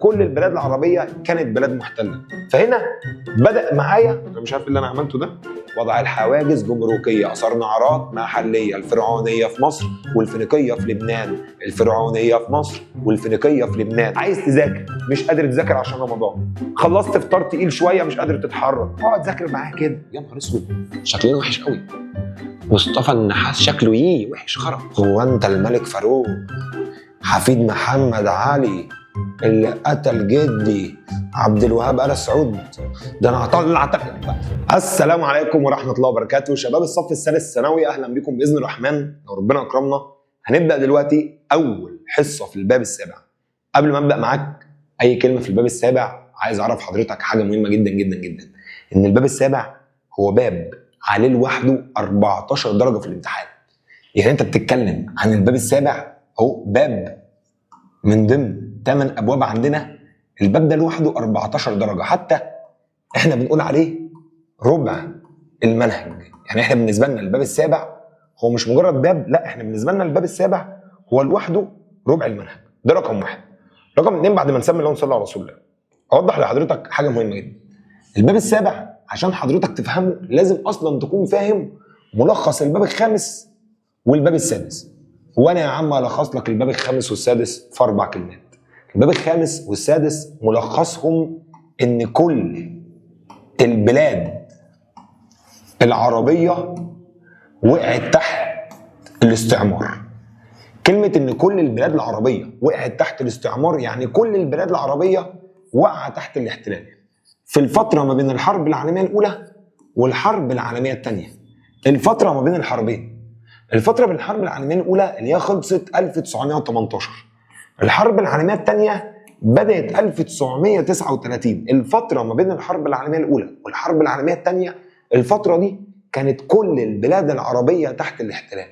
كل البلاد العربيه كانت بلاد محتله. فهنا بدا معايا، انا مش عارف اللي انا عملته ده، وضع الحواجز جمركيه، اثرنا نعرات محليه، الفرعونيه في مصر والفينيقيه في لبنان، الفرعونيه في مصر والفينيقيه في لبنان. عايز تذاكر مش قادر تذاكر عشان رمضان، خلصت فطار تقيل شويه مش قادر تتحرك، اقعد ذاكر معايا كده. يا نهار اسود شكلنا وحش قوي، مصطفى النحاس شكله وحش خرب. هو انت الملك فاروق حفيد محمد علي اللي قتل جدي عبد الوهاب آل سعود؟ ده انا هطلع السلام عليكم ورحمه الله وبركاته. شباب الصف الثالث ثانوي، اهلا بكم باذن الرحمن لو ربنا اكرمنا. هنبدا دلوقتي اول حصه في الباب السابع. قبل ما ابدا معاك اي كلمه في الباب السابع، عايز اعرف حضرتك حاجه مهمه جدا جدا جدا، ان الباب السابع هو باب عليه لوحده 14 درجه في الامتحان. يعني انت بتتكلم عن الباب السابع، هو باب من ضمن 8 ابواب عندنا، الباب ده لوحده 14 درجه، حتى احنا بنقول عليه ربع المنهج. يعني احنا بالنسبه لنا الباب السابع هو مش مجرد باب، لا احنا بالنسبه لنا الباب السابع هو لوحده ربع المنهج. ده رقم واحد. رقم اتنين، بعد ما نسمي الله ونصلي على رسول الله، اوضح لحضرتك حاجه مهمه جدا. الباب السابع عشان حضرتك تفهمه لازم اصلا تكون فاهم ملخص الباب الخامس والباب السادس. وانا يا عم الخص لك الباب الخامس والسادس في 4 كلمات. الباب الخامس والسادس ملخصهم ان كل البلاد العربيه وقعت تحت الاستعمار. كلمه ان كل البلاد العربيه وقعت تحت الاستعمار يعني كل البلاد العربيه وقع تحت الاحتلال في الفتره ما بين الحرب العالميه الاولى والحرب العالميه الثانيه. الفتره ما بين الحربين، الفترة بين الحرب العالمية الأولى اللي هي خلصت 1918، الحرب العالمية الثانية بدأت 1939. الفترة ما بين الحرب العالمية الأولى والحرب العالمية الثانية، الفترة دي كانت كل البلاد العربية تحت الاحتلال،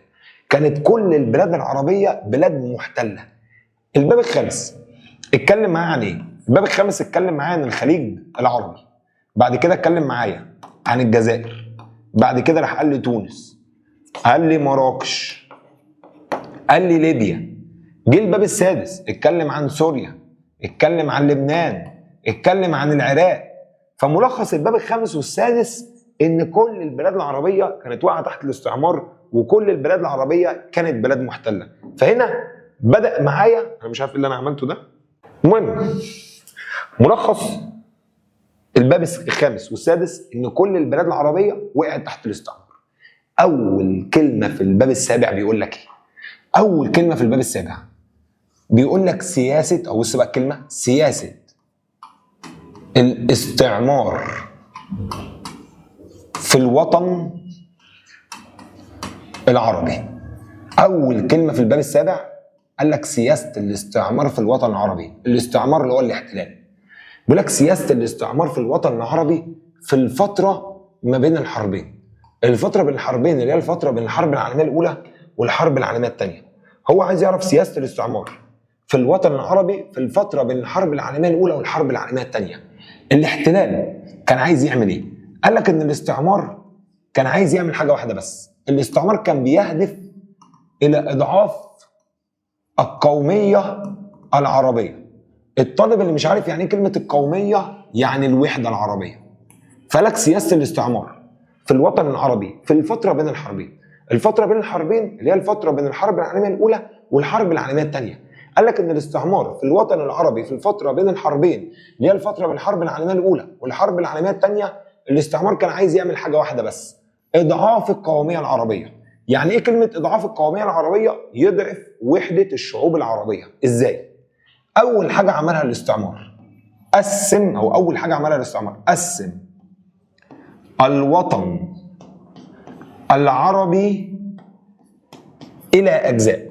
كانت كل البلاد العربية بلاد محتلة. الباب الخامس اتكلم معايا عن ايه؟ الباب الخامس اتكلم معايا عن الخليج العربي، بعد كده اتكلم معايا عن الجزائر، بعد كده راح قال لي تونس، قال لي مراكش، قال لي ليبيا. جه الباب السادس اتكلم عن سوريا، اتكلم عن لبنان، اتكلم عن العراق. فملخص الباب الخامس والسادس ان كل البلاد العربيه كانت واقعه تحت الاستعمار وكل البلاد العربيه كانت بلاد محتله. فهنا بدا معايا، انا مش عارف اللي انا عملته ده. المهم ملخص الباب الخامس والسادس ان كل البلاد العربيه وقعت تحت الاستعمار. اول كلمه في الباب السابع بيقول لك ايه؟ اول كلمه في الباب السابع بيقول لك سياسه، او بص بقى الكلمه، سياسه الاستعمار في الوطن العربي. اول كلمه في الباب السابع قال لك سياسه الاستعمار في الوطن العربي. الاستعمار اللي هو الاحتلال. بيقول لك سياسه الاستعمار في الوطن العربي في الفتره ما بين الحربين. الفتره بين الحربين اللي هي الفتره بين الحرب العالميه الاولى والحرب العالميه الثانيه. هو عايز يعرف سياسه الاستعمار في الوطن العربي في الفتره بين الحرب العالميه الاولى والحرب العالميه الثانيه. الاحتلال كان عايز يعمل ايه؟ قال لك ان الاستعمار كان عايز يعمل حاجه واحده بس. الاستعمار كان بيهدف الى اضعاف القوميه العربيه. الطالب اللي مش عارف يعني ايه كلمه القوميه، يعني الوحده العربيه. فلك سياسه الاستعمار في الوطن العربي في الفتره بين الحربين. الفتره بين الحربين اللي هي الفتره بين الحرب العالميه الاولى والحرب العالميه الثانيه. قال لك ان الاستعمار في الوطن العربي في الفتره بين الحربين اللي هي الفتره بين الحرب العالميه الاولى والحرب العالميه الثانيه، الاستعمار كان عايز يعمل حاجه واحده بس، اضعاف القوميه العربيه. يعني ايه كلمه اضعاف القوميه العربيه؟ يضعف وحده الشعوب العربيه. ازاي؟ اول حاجه عملها الاستعمار قسم، او اول حاجه عملها الاستعمار قسم الوطن العربي الى اجزاء.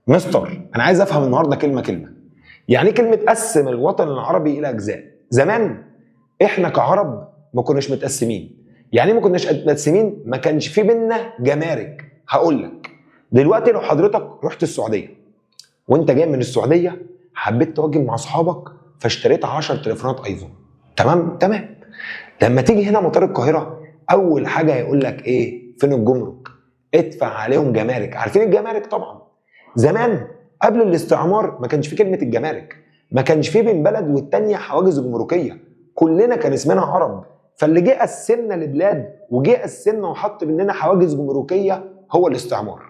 مستر انا عايز افهم النهارده كلمه كلمه. يعني ايه كلمه قسم الوطن العربي الى اجزاء؟ زمان احنا كعرب ما كناش متقسمين. يعني ايه ما كناش متقسمين؟ ما كانش في بينا جمارك. هقول لك دلوقتي، لو حضرتك رحت السعوديه وانت جاي من السعوديه حبيت تواجه مع اصحابك فاشتريت 10 تليفونات ايفون، تمام؟ لما تيجي هنا مطار القاهره اول حاجه هيقول لك ايه؟ فين الجمرك؟ ادفع عليهم جمارك. عارفين الجمارك طبعا. زمان قبل الاستعمار ما كانش في كلمه الجمارك، ما كانش فيه بين بلد والتانية حواجز جمركيه، كلنا كان اسمنا عرب. فاللي جه قسمنا لبلاد وجه قسمنا وحط بيننا حواجز جمركيه هو الاستعمار.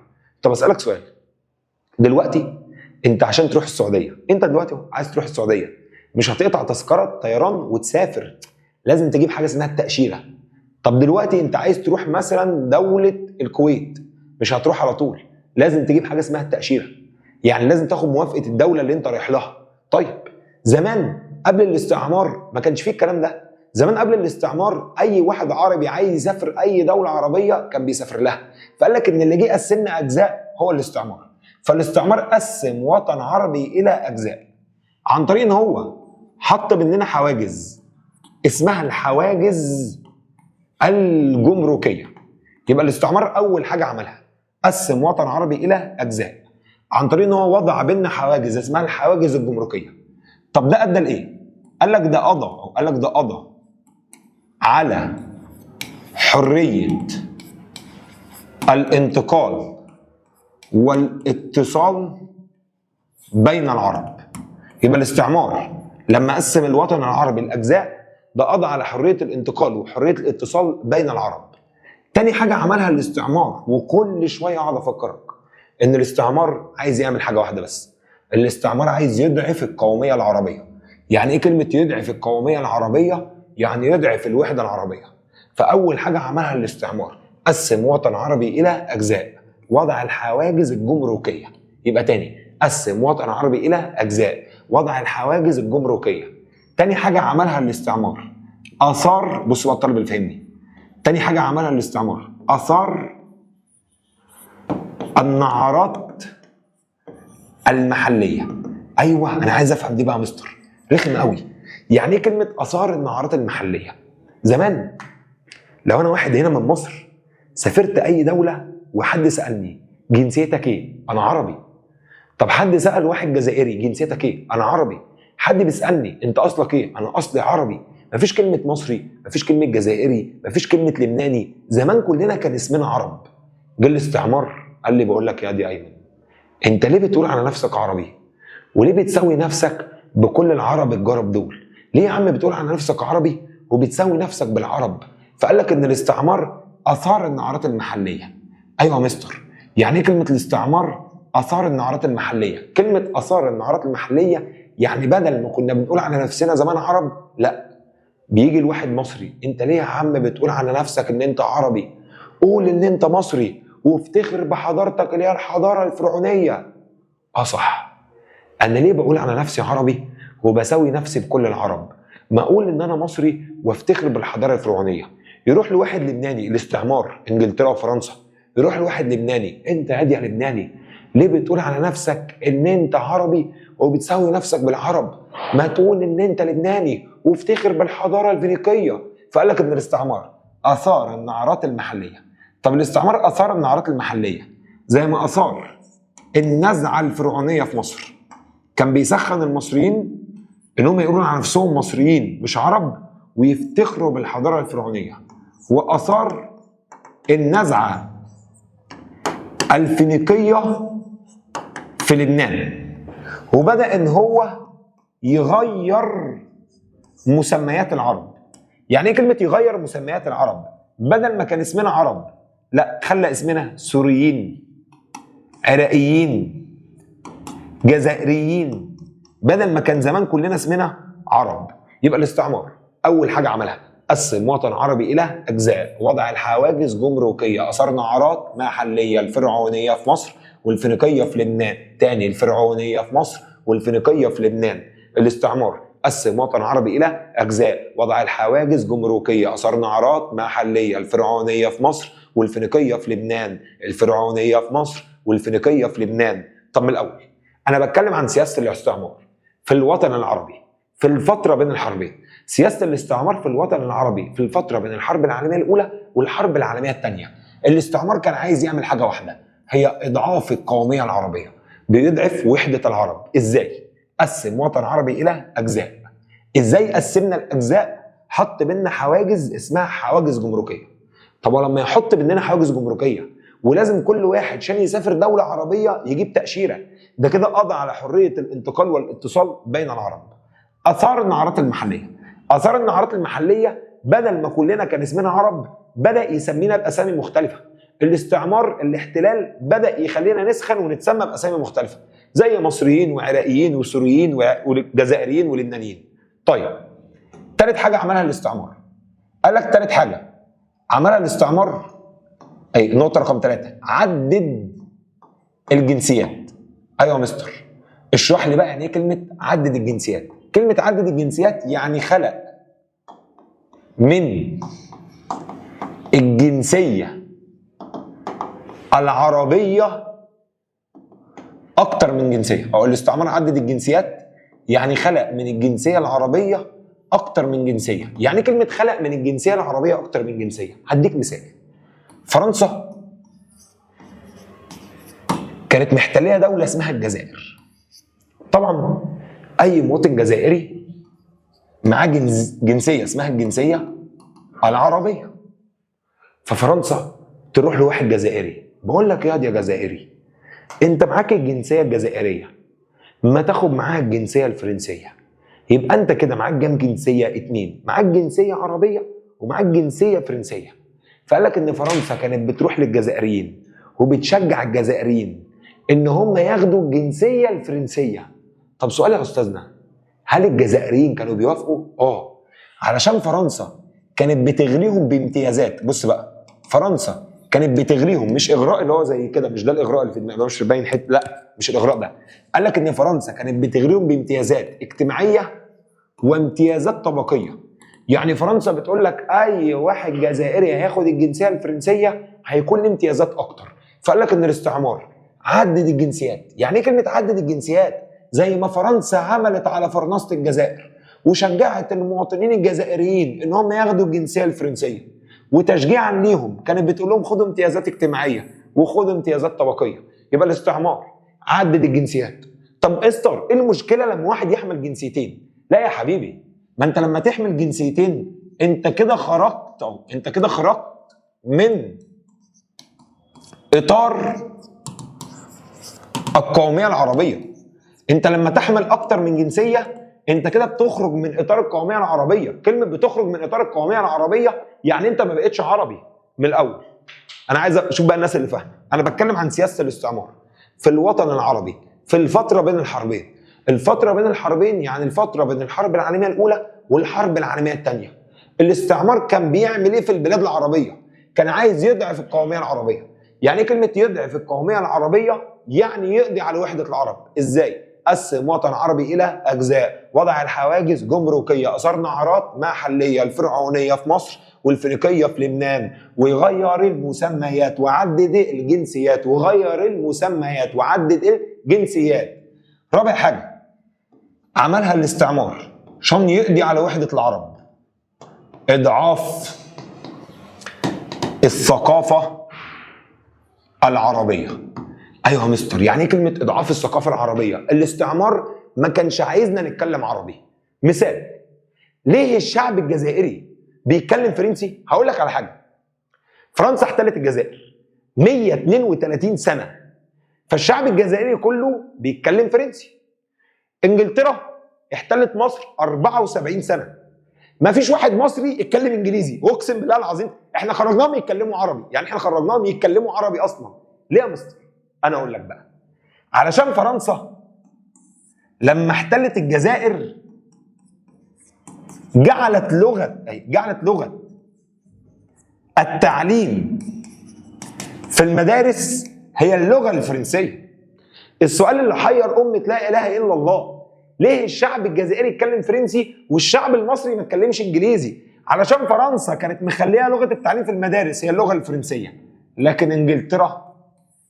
طب اسالك سؤال، دلوقتي انت عشان تروح السعوديه، انت دلوقتي عايز تروح السعوديه، مش هتقطع تذكره طيران وتسافر، لازم تجيب حاجه اسمها التاشيره. طب دلوقتي انت عايز تروح مثلا دوله الكويت، مش هتروح على طول، لازم تجيب حاجه اسمها التاشيره، يعني لازم تاخد موافقه الدوله اللي انت رايح لها. طيب زمان قبل الاستعمار ما كانش فيه الكلام ده. زمان قبل الاستعمار اي واحد عربي عايز يسافر اي دوله عربيه كان بيسافر لها، فقال لك ان اللي جه قسمنا اجزاء هو الاستعمار. فالاستعمار قسم وطن عربي الى اجزاء عن طريق ان هو حط بيننا حواجز اسمها الحواجز الجمركيه. يبقى الاستعمار اول حاجه عملها قسم وطن عربي الى اجزاء عن طريق ان هو وضع بيننا حواجز اسمها الحواجز الجمركيه. طب ده ادى لايه؟ قال لك ده قضى على حريه الانتقال والاتصال بين العرب. يبقى الاستعمار لما قسم الوطن العربي لاجزاء ده قضى على حريه الانتقال وحريه الاتصال بين العرب. تاني حاجه عملها الاستعمار، وكل شويه اقعد افكرك ان الاستعمار عايز يعمل حاجه واحده بس، الاستعمار عايز يضعف القوميه العربيه. يعني ايه كلمه يضعف القوميه العربيه؟ يعني يضعف الوحده العربيه. فاول حاجه عملها الاستعمار قسم وطن عربي الى اجزاء، وضع الحواجز الجمركيه. يبقى تاني قسم وطن عربي الى اجزاء، وضع الحواجز الجمركيه. تاني حاجه عملها الاستعمار اثار، بص بقى الطالب اللي فهمني، تاني حاجه عملها الاستعمار اثار النعرات المحليه. ايوه انا عايز افهم دي بقى يا مستر، رخم قوي. يعني ايه كلمه اثار النعرات المحليه؟ زمان لو انا واحد هنا من مصر سافرت اي دوله وحد سالني جنسيتك ايه؟ انا عربي. طب حد سال واحد جزائري جنسيتك ايه؟ انا عربي. حد بيسالني انت اصلك ايه؟ انا اصلي عربي. مفيش كلمه مصري، مفيش كلمه جزائري، مفيش كلمه لبناني. زمان كلنا كان اسمنا عرب. جه الاستعمار قال لي بقول لك يا دي ايمن، انت ليه بتقول على نفسك عربي؟ وليه بتساوي نفسك بكل العرب الجرب دول؟ ليه يا عم بتقول على نفسك عربي وبتساوي نفسك بالعرب؟ فقال لك ان الاستعمار اثار النعرات المحليه. ايوه يا مستر، يعني ايه كلمه الاستعمار اثار النعرات المحليه؟ كلمه اثار النعرات المحليه يعني بدل ما كنا بنقول على نفسنا زمان عرب، لا، بيجي الواحد مصري، انت ليه يا عم بتقول على نفسك ان انت عربي؟ قول ان انت مصري وافتخر بحضارتك اللي هي الحضاره الفرعونيه. صح، انا ليه بقول على نفسي عربي وبساوي نفسي بكل العرب؟ ما اقول ان انا مصري وافتخر بالحضاره الفرعونيه. يروح لواحد لبناني، الاستعمار انجلترا وفرنسا، يروح لواحد لبناني، انت عادي يا لبناني ليه بتقول على نفسك ان انت عربي وبتساوي نفسك بالعرب؟ ما تقول ان انت لبناني وافتخر بالحضاره الفينيقيه. فقال لك ان الاستعمار اثار النعرات المحليه. طب الاستعمار اثار النعرات المحليه زي ما اثار النزعه الفرعونيه في مصر، كان بيسخن المصريين انهم يقولوا على نفسهم مصريين مش عرب ويفتخروا بالحضاره الفرعونيه، واثار النزعه الفينيقيه في لبنان، وبدا ان هو يغير مسميات العرب. يعني ايه كلمه يغير مسميات العرب؟ بدل ما كان اسمنا عرب، لا، خلى اسمنا سوريين، عراقيين، جزائريين، بدل ما كان زمان كلنا اسمنا عرب. يبقى الاستعمار اول حاجه عملها قسم وطن عربي الى اجزاء، وضع الحواجز جمركيه، اثار نعرات محليه، الفرعونيه في مصر والفينيقيه في لبنان. تاني، الفرعونيه في مصر والفينيقيه في لبنان. الاستعمار قسم وطن عربي الى اجزاء، وضع الحواجز جمركيه، اثار نعرات محليه، الفرعونيه في مصر والفينيقيه في لبنان، الفرعونيه في مصر والفينيقيه في لبنان. طب من الاول انا بتكلم عن سياسه الاستعمار في الوطن العربي في الفتره بين الحربين. سياسه الاستعمار في الوطن العربي في الفتره بين الحرب العالميه الاولى والحرب العالميه الثانيه، الاستعمار كان عايز يعمل حاجه واحده، هي اضعاف القوميه العربيه، بيضعف وحده العرب. ازاي؟ قسم وطن عربي الى اجزاء. ازاي قسمنا الاجزاء؟ حط بيننا حواجز اسمها حواجز جمركيه. طب ولما يحط بيننا حواجز جمركيه ولازم كل واحد عشان يسافر دوله عربيه يجيب تاشيره، ده كده قضى على حريه الانتقال والاتصال بين العرب. اثار النعرات المحليه. اثار النعرات المحليه بدل ما كلنا كان اسمنا عرب بدا يسمينا باسامي مختلفه. الاستعمار الاحتلال بدا يخلينا نسخن ونتسمى باسامي مختلفه زي مصريين وعراقيين وسوريين وجزائريين ولبنانيين. طيب ثالث حاجه عملها الاستعمار. قال لك ثالث حاجه عملها الاستعمار اي نقطه رقم 3 عدد الجنسيات. ايوه يا مستر اشرح لي بقى يعني ايه كلمه عدد الجنسيات. كلمه عدد الجنسيات يعني خلق من الجنسيه العربيه اكتر من جنسيه. او الاستعمار عدد الجنسيات يعني خلق من الجنسيه العربيه اكتر من جنسيه. يعني كلمه خلق من الجنسيه العربيه اكتر من جنسيه. هديك مثال. فرنسا كانت محتليه دوله اسمها الجزائر. طبعا اي مواطن جزائري معاه جنسيه اسمها الجنسيه العربيه. ففرنسا تروح لواحد جزائري بقول لك يا جزائري انت معاك الجنسيه الجزائريه ما تاخد معاها الجنسيه الفرنسيه. يبقى انت كده معاك كام جنسيه؟ 2. معاك جنسيه عربيه ومعاك جنسيه فرنسيه. فقال لك ان فرنسا كانت بتروح للجزائريين وبتشجع الجزائريين ان هم ياخدوا الجنسيه الفرنسيه. طب سؤال يا استاذنا، هل الجزائريين كانوا بيوافقوا؟ علشان فرنسا كانت بتغريهم بامتيازات. بص بقى، فرنسا كانت بتغريهم، مش اغراء اللي هو زي كده، مش ده الاغراء اللي في دماغك، مش باين حته، لا مش الاغراء ده. قال لك ان فرنسا كانت بتغريهم بامتيازات اجتماعيه وامتيازات طبقيه. يعني فرنسا بتقول لك اي واحد جزائري هياخد الجنسيه الفرنسيه هيكون له امتيازات اكتر. فقال لك ان الاستعمار عدد الجنسيات. يعني ايه كلمه عدد الجنسيات؟ زي ما فرنسا عملت على فرنسه الجزائر وشجعت المواطنين الجزائريين ان هم ياخدوا الجنسيه الفرنسيه، وتشجيعا ليهم كانت بتقول لهم خدوا امتيازات اجتماعيه وخدوا امتيازات طبقيه. يبقى الاستعمار عدد الجنسيات. طب استر ايه المشكله لما واحد يحمل جنسيتين؟ لا يا حبيبي، ما انت لما تحمل جنسيتين انت كده خرجت من اطار القوميه العربيه. انت لما تحمل اكتر من جنسيه انت كده بتخرج من اطار القوميه العربيه. كلمه بتخرج من اطار القوميه العربيه يعني انت ما بقتش عربي من الاول. انا عايز اشوف بقى الناس اللي فاهمه. انا بتكلم عن سياسه الاستعمار في الوطن العربي في الفتره بين الحربين. الفتره بين الحربين يعني الفتره بين الحرب العالميه الاولى والحرب العالميه الثانيه. الاستعمار كان بيعمل ايه في البلاد العربيه؟ كان عايز يضعف القوميه العربيه. يعني ايه كلمه يضعف القوميه العربيه؟ يعني يقضي على وحده العرب. ازاي؟ قسم وطن عربي الى اجزاء، وضع الحواجز جمركيه، اثار نعرات محليه، الفرعونيه في مصر والفينيقيه في لبنان، ويغير المسميات وعدد الجنسيات وعدد الجنسيات. رابع حاجه عملها الاستعمار عشان يقضي على وحده العرب، اضعاف الثقافه العربيه. ايوه يا مستر، يعني ايه كلمه اضعاف الثقافه العربيه؟ الاستعمار ما كانش عايزنا نتكلم عربي. مثال، ليه الشعب الجزائري بيتكلم فرنسي؟ هقول لك على حاجه. فرنسا احتلت الجزائر 132 سنه، فالشعب الجزائري كله بيتكلم فرنسي. انجلترا احتلت مصر 74 سنه، ما فيش واحد مصري يتكلم انجليزي. واقسم بالله العظيم احنا خرجناهم يتكلموا عربي، يعني احنا خرجناهم يتكلموا عربي اصلا. ليه يا مستر؟ انا اقول لك بقى. علشان فرنسا لما احتلت الجزائر جعلت لغه التعليم في المدارس هي اللغه الفرنسيه. السؤال اللي حير امه لا اله الا الله، ليه الشعب الجزائري يتكلم فرنسي والشعب المصري ما يتكلمش انجليزي؟ علشان فرنسا كانت مخليه لغه التعليم في المدارس هي اللغه الفرنسيه. لكن انجلترا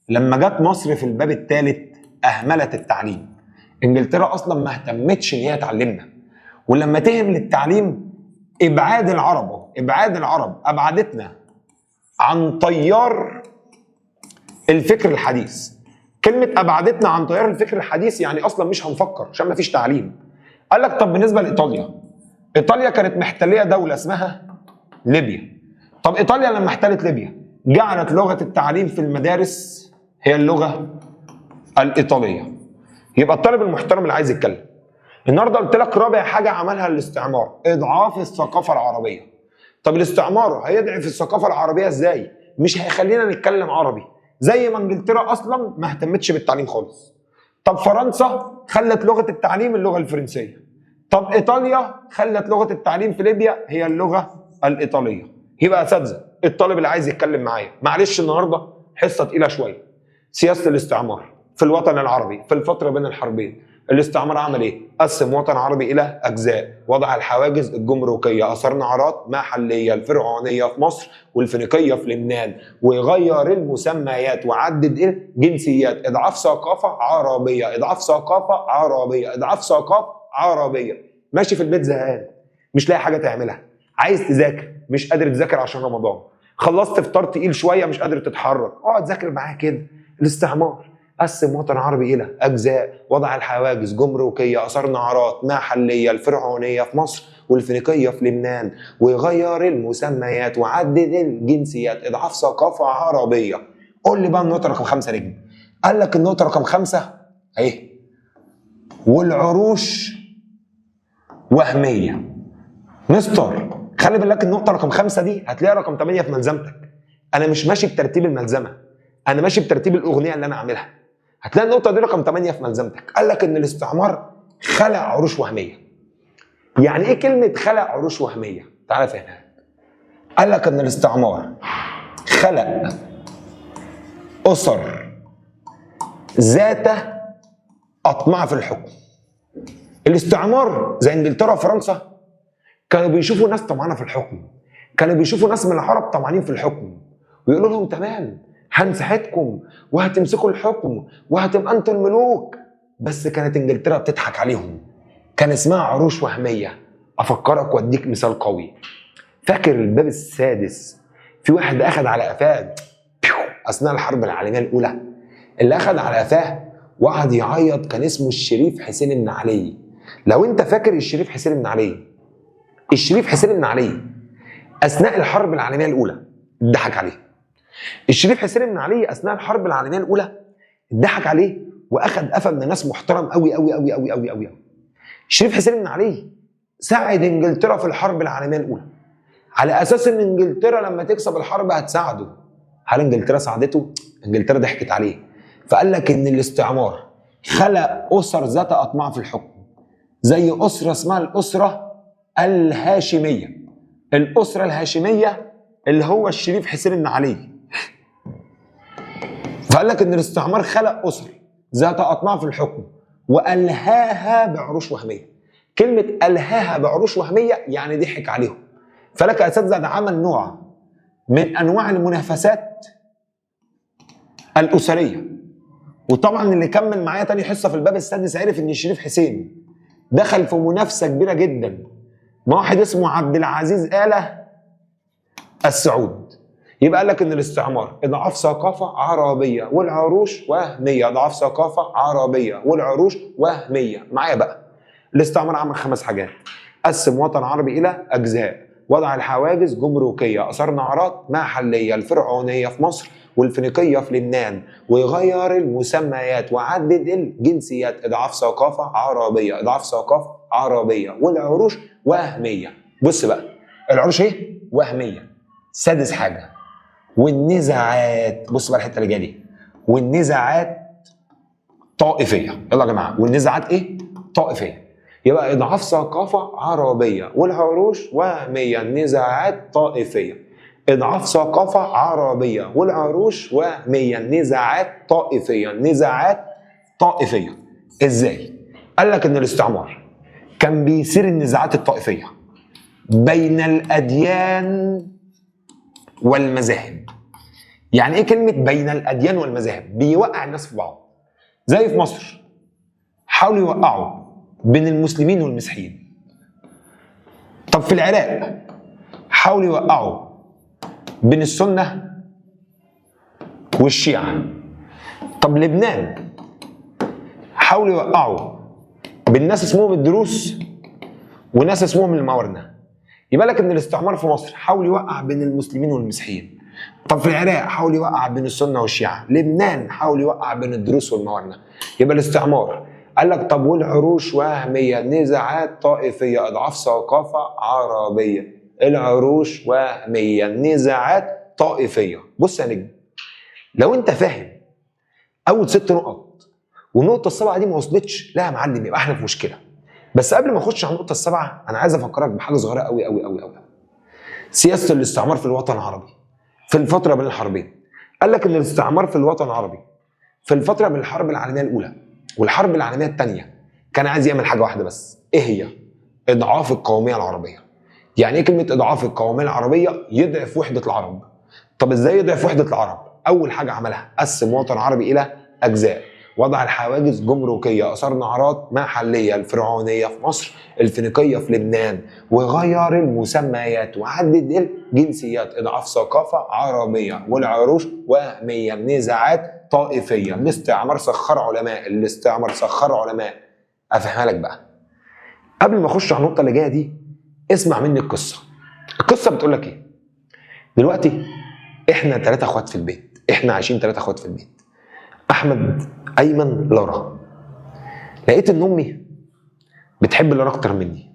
لما جت مصر في الباب الثالث اهملت التعليم. انجلترا اصلا ما اهتمتش ان هي تعلمنا، ولما تهمل التعليم ابعاد العرب ابعدتنا عن تيار الفكر الحديث. كلمه ابعدتنا عن تيار الفكر الحديث يعني اصلا مش هنفكر عشان ما فيش تعليم. قال لك طب بالنسبه ايطاليا كانت محتليه دوله اسمها ليبيا. طب ايطاليا لما احتلت ليبيا جعلت لغه التعليم في المدارس هي اللغه الايطاليه. يبقى الطالب المحترم اللي عايز يتكلم النهارده قلت لك رابع حاجه عملها الاستعمار اضعاف الثقافه العربيه. طب الاستعمار هيضعف الثقافه العربيه ازاي؟ مش هيخلينا نتكلم عربي، زي ما انجلترا اصلا ما اهتمتش بالتعليم خالص. طب فرنسا خلت لغه التعليم اللغه الفرنسيه. طب ايطاليا خلت لغه التعليم في ليبيا هي اللغه الايطاليه. يبقى يا اساتذه الطالب اللي عايز يتكلم معايا معلش النهارده حصه تقيله شويه. سياسه الاستعمار في الوطن العربي في الفتره بين الحربين، الاستعمار عمل ايه؟ قسم وطن عربي الى اجزاء، وضع الحواجز الجمركيه، اثار نعرات محليه، الفرعونيه في مصر والفينيقيه في لبنان، وغير المسميات وعدد الجنسيات، اضعاف ثقافه عربيه، اضعاف ثقافه عربيه، اضعاف ثقافه عربيه. ماشي في البيت زهقان مش لاقي حاجه تعملها، عايز تذاكر مش قادر تذاكر عشان رمضان، خلصت فطار تقيل شويه مش قادر تتحرك، اقعد ذاكر معايا كده. الاستعمار قسم وطن عربي الى اجزاء، وضع الحواجز جمركيه، اثار نعرات محليه، الفرعونيه في مصر والفينيقيه في لبنان، وغير المسميات وعدد الجنسيات، اضعاف ثقافه عربيه. قول لي بقى النقطه رقم 5 نجم. قال لك النقطه رقم 5 اهي، والعروش وهميه. مستر خلي بالك النقطه رقم 5 دي هتلاقيها رقم 8 في ملزمتك. انا مش ماشي بترتيب الملزمه، انا ماشي بترتيب الاغنيه اللي انا عاملها. هتلاقي النقطه دي رقم 8 في ملزمتك. قال لك ان الاستعمار خلق عروش وهميه. يعني ايه كلمه خلق عروش وهميه؟ تعالى فهمها. قال لك ان الاستعمار خلق اسر ذات اطماع في الحكم. الاستعمار زي انجلترا وفرنسا كانوا بيشوفوا ناس طمعانه في الحكم، كانوا بيشوفوا ناس من العرب طمعانين في الحكم ويقولوا لهم تمام هنساعدكم وهتمسكوا الحكم وهتبقى انتوا الملوك. بس كانت انجلترا بتضحك عليهم، كان اسمها عروش وهميه. افكرك واديك مثال قوي. فاكر الباب السادس في واحد اخذ على قفاه اثناء الحرب العالميه الاولى؟ اللي اخذ على قفاه وقعد يعيط كان اسمه الشريف حسين بن علي. لو انت فاكر الشريف حسين بن علي، الشريف حسين بن علي اثناء الحرب العالميه الاولى اتضحك عليه. الشريف حسين بن علي اثناء الحرب العالميه الاولى اتضحك عليه واخد قفا من ناس محترم قوي قوي قوي قوي قوي قوي. الشريف حسين بن علي ساعد انجلترا في الحرب العالميه الاولى على اساس ان انجلترا لما تكسب الحرب هتساعده. هل انجلترا ساعدته؟ انجلترا ضحكت عليه. فقال لك ان الاستعمار خلق اسر ذات اطماع في الحكم، زي اسره اسمها الاسره الهاشميه. الاسره الهاشميه اللي هو الشريف حسين بن علي. فقال لك ان الاستعمار خلق اسر ذات اطماع في الحكم والهاها بعروش وهميه. كلمه الهاها بعروش وهميه يعني ضحك عليهم. فلك يا اساتذه ده عمل نوع من انواع المنافسات الاسريه. وطبعا اللي كمل معايا تاني حصه في الباب السادس عرف ان الشريف حسين دخل في منافسه كبيره جدا مع واحد اسمه عبد العزيز آله السعود. يبقى قال لك ان الاستعمار اضعاف ثقافه عربيه والعروش وهميه، اضعاف ثقافه عربيه والعروش وهميه. معايا بقى. الاستعمار عمل 5 حاجات. قسم وطن عربي الى اجزاء، وضع الحواجز جمركيه، اثار نعرات محليه، الفرعونيه في مصر والفينيقيه في لبنان، ويغير المسميات وعدد الجنسيات، اضعاف ثقافه عربيه، اضعاف ثقافه عربيه والعروش وهميه. بص بقى العروش ايه؟ وهميه. سادس حاجه والنزاعات. بص بقى الحته اللي جايه دي. والنزاعات طائفيه. يلا يا جماعه، والنزاعات ايه؟ طائفيه. يبقى اضعاف ثقافه عربيه والعروش وهميه، نزاعات طائفيه. اضعاف ثقافه عربيه والعروش وهميه، نزاعات طائفيه، نزاعات طائفيه. ازاي؟ قال لك ان الاستعمار كان بيثير النزاعات الطائفيه بين الاديان والمذاهب. يعني ايه كلمه بين الاديان والمذاهب؟ بيوقع الناس في بعض. زي في مصر حاولوا يوقعوا بين المسلمين والمسيحيين. طب في العراق حاولوا يوقعوا بين السنه والشيعه. طب لبنان حاولوا يوقعوا بين ناس اسمهم الدروز وناس اسمهم الموارنه. يبقى لك ان الاستعمار في مصر حاول يوقع بين المسلمين والمسيحيين. طب في العراق حاول يوقع بين السنه والشيعه. لبنان حاول يوقع بين الدروز والموارنه. يبقى الاستعمار قال لك طب والعروش وهميه، نزاعات طائفيه، اضعاف ثقافه عربيه. العروش وهميه، نزاعات طائفيه. بص يا نجم، لو انت فاهم اول 6 نقط والنقطه السابعه دي ما وصلتش، لا يا معلم يبقى احنا في مشكله. بس قبل ما اخش على النقطه السابعه انا عايز افكرك بحاجه صغيره قوي قوي قوي قوي. سياسه الاستعمار في الوطن العربي في الفتره بين الحربين. قال لك ان الاستعمار في الوطن العربي في الفتره بين الحرب العالميه الاولى والحرب العالميه الثانيه كان عايز يعمل حاجه واحده بس، ايه هي؟ اضعاف القوميه العربيه. يعني ايه كلمه اضعاف القوميه العربيه؟ يضعف وحده العرب. طب ازاي يضعف وحده العرب؟ اول حاجه عملها قسم وطن عربي الى اجزاء، وضع الحواجز جمركيه، اثار نعرات محليه، الفرعونيه في مصر، الفينيقيه في لبنان، وغير المسميات وعدد الجنسيات، اضعاف ثقافه عربيه، والعروش وهميه، نزاعات طائفيه، الاستعمار سخر علماء، الاستعمار سخر علماء. افهمها لك بقى. قبل ما اخش على النقطه اللي جايه دي اسمع مني القصه. القصه بتقول لك ايه؟ دلوقتي احنا 3 اخوات في البيت، احنا عايشين 3 اخوات في البيت، احمد، ايمن، لارا. لقيت ان امي بتحب لارا اكتر مني،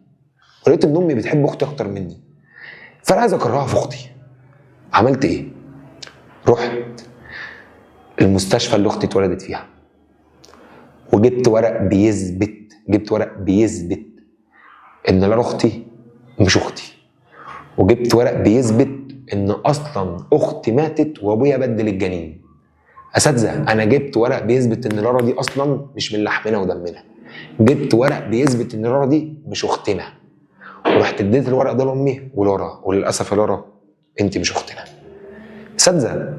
ولقيت ان امي بتحب اختي اكتر مني، فانا عايز اكرهها في اختي. عملت ايه؟ رحت المستشفى اللي اختي اتولدت فيها وجبت ورق بيثبت ان لارا اختي مش اختي، وجبت ورق بيثبت ان اصلا اختي ماتت وابويا بدل الجنين. اساتذه، انا جبت ورق بيثبت ان لارا دي اصلا مش من لحمنا ودمنا، جبت ورق بيثبت ان لارا دي مش اختنا، ورحت اديت الورق ده لامي ولارا، وللاسف يا لارا انت مش اختنا. اساتذه،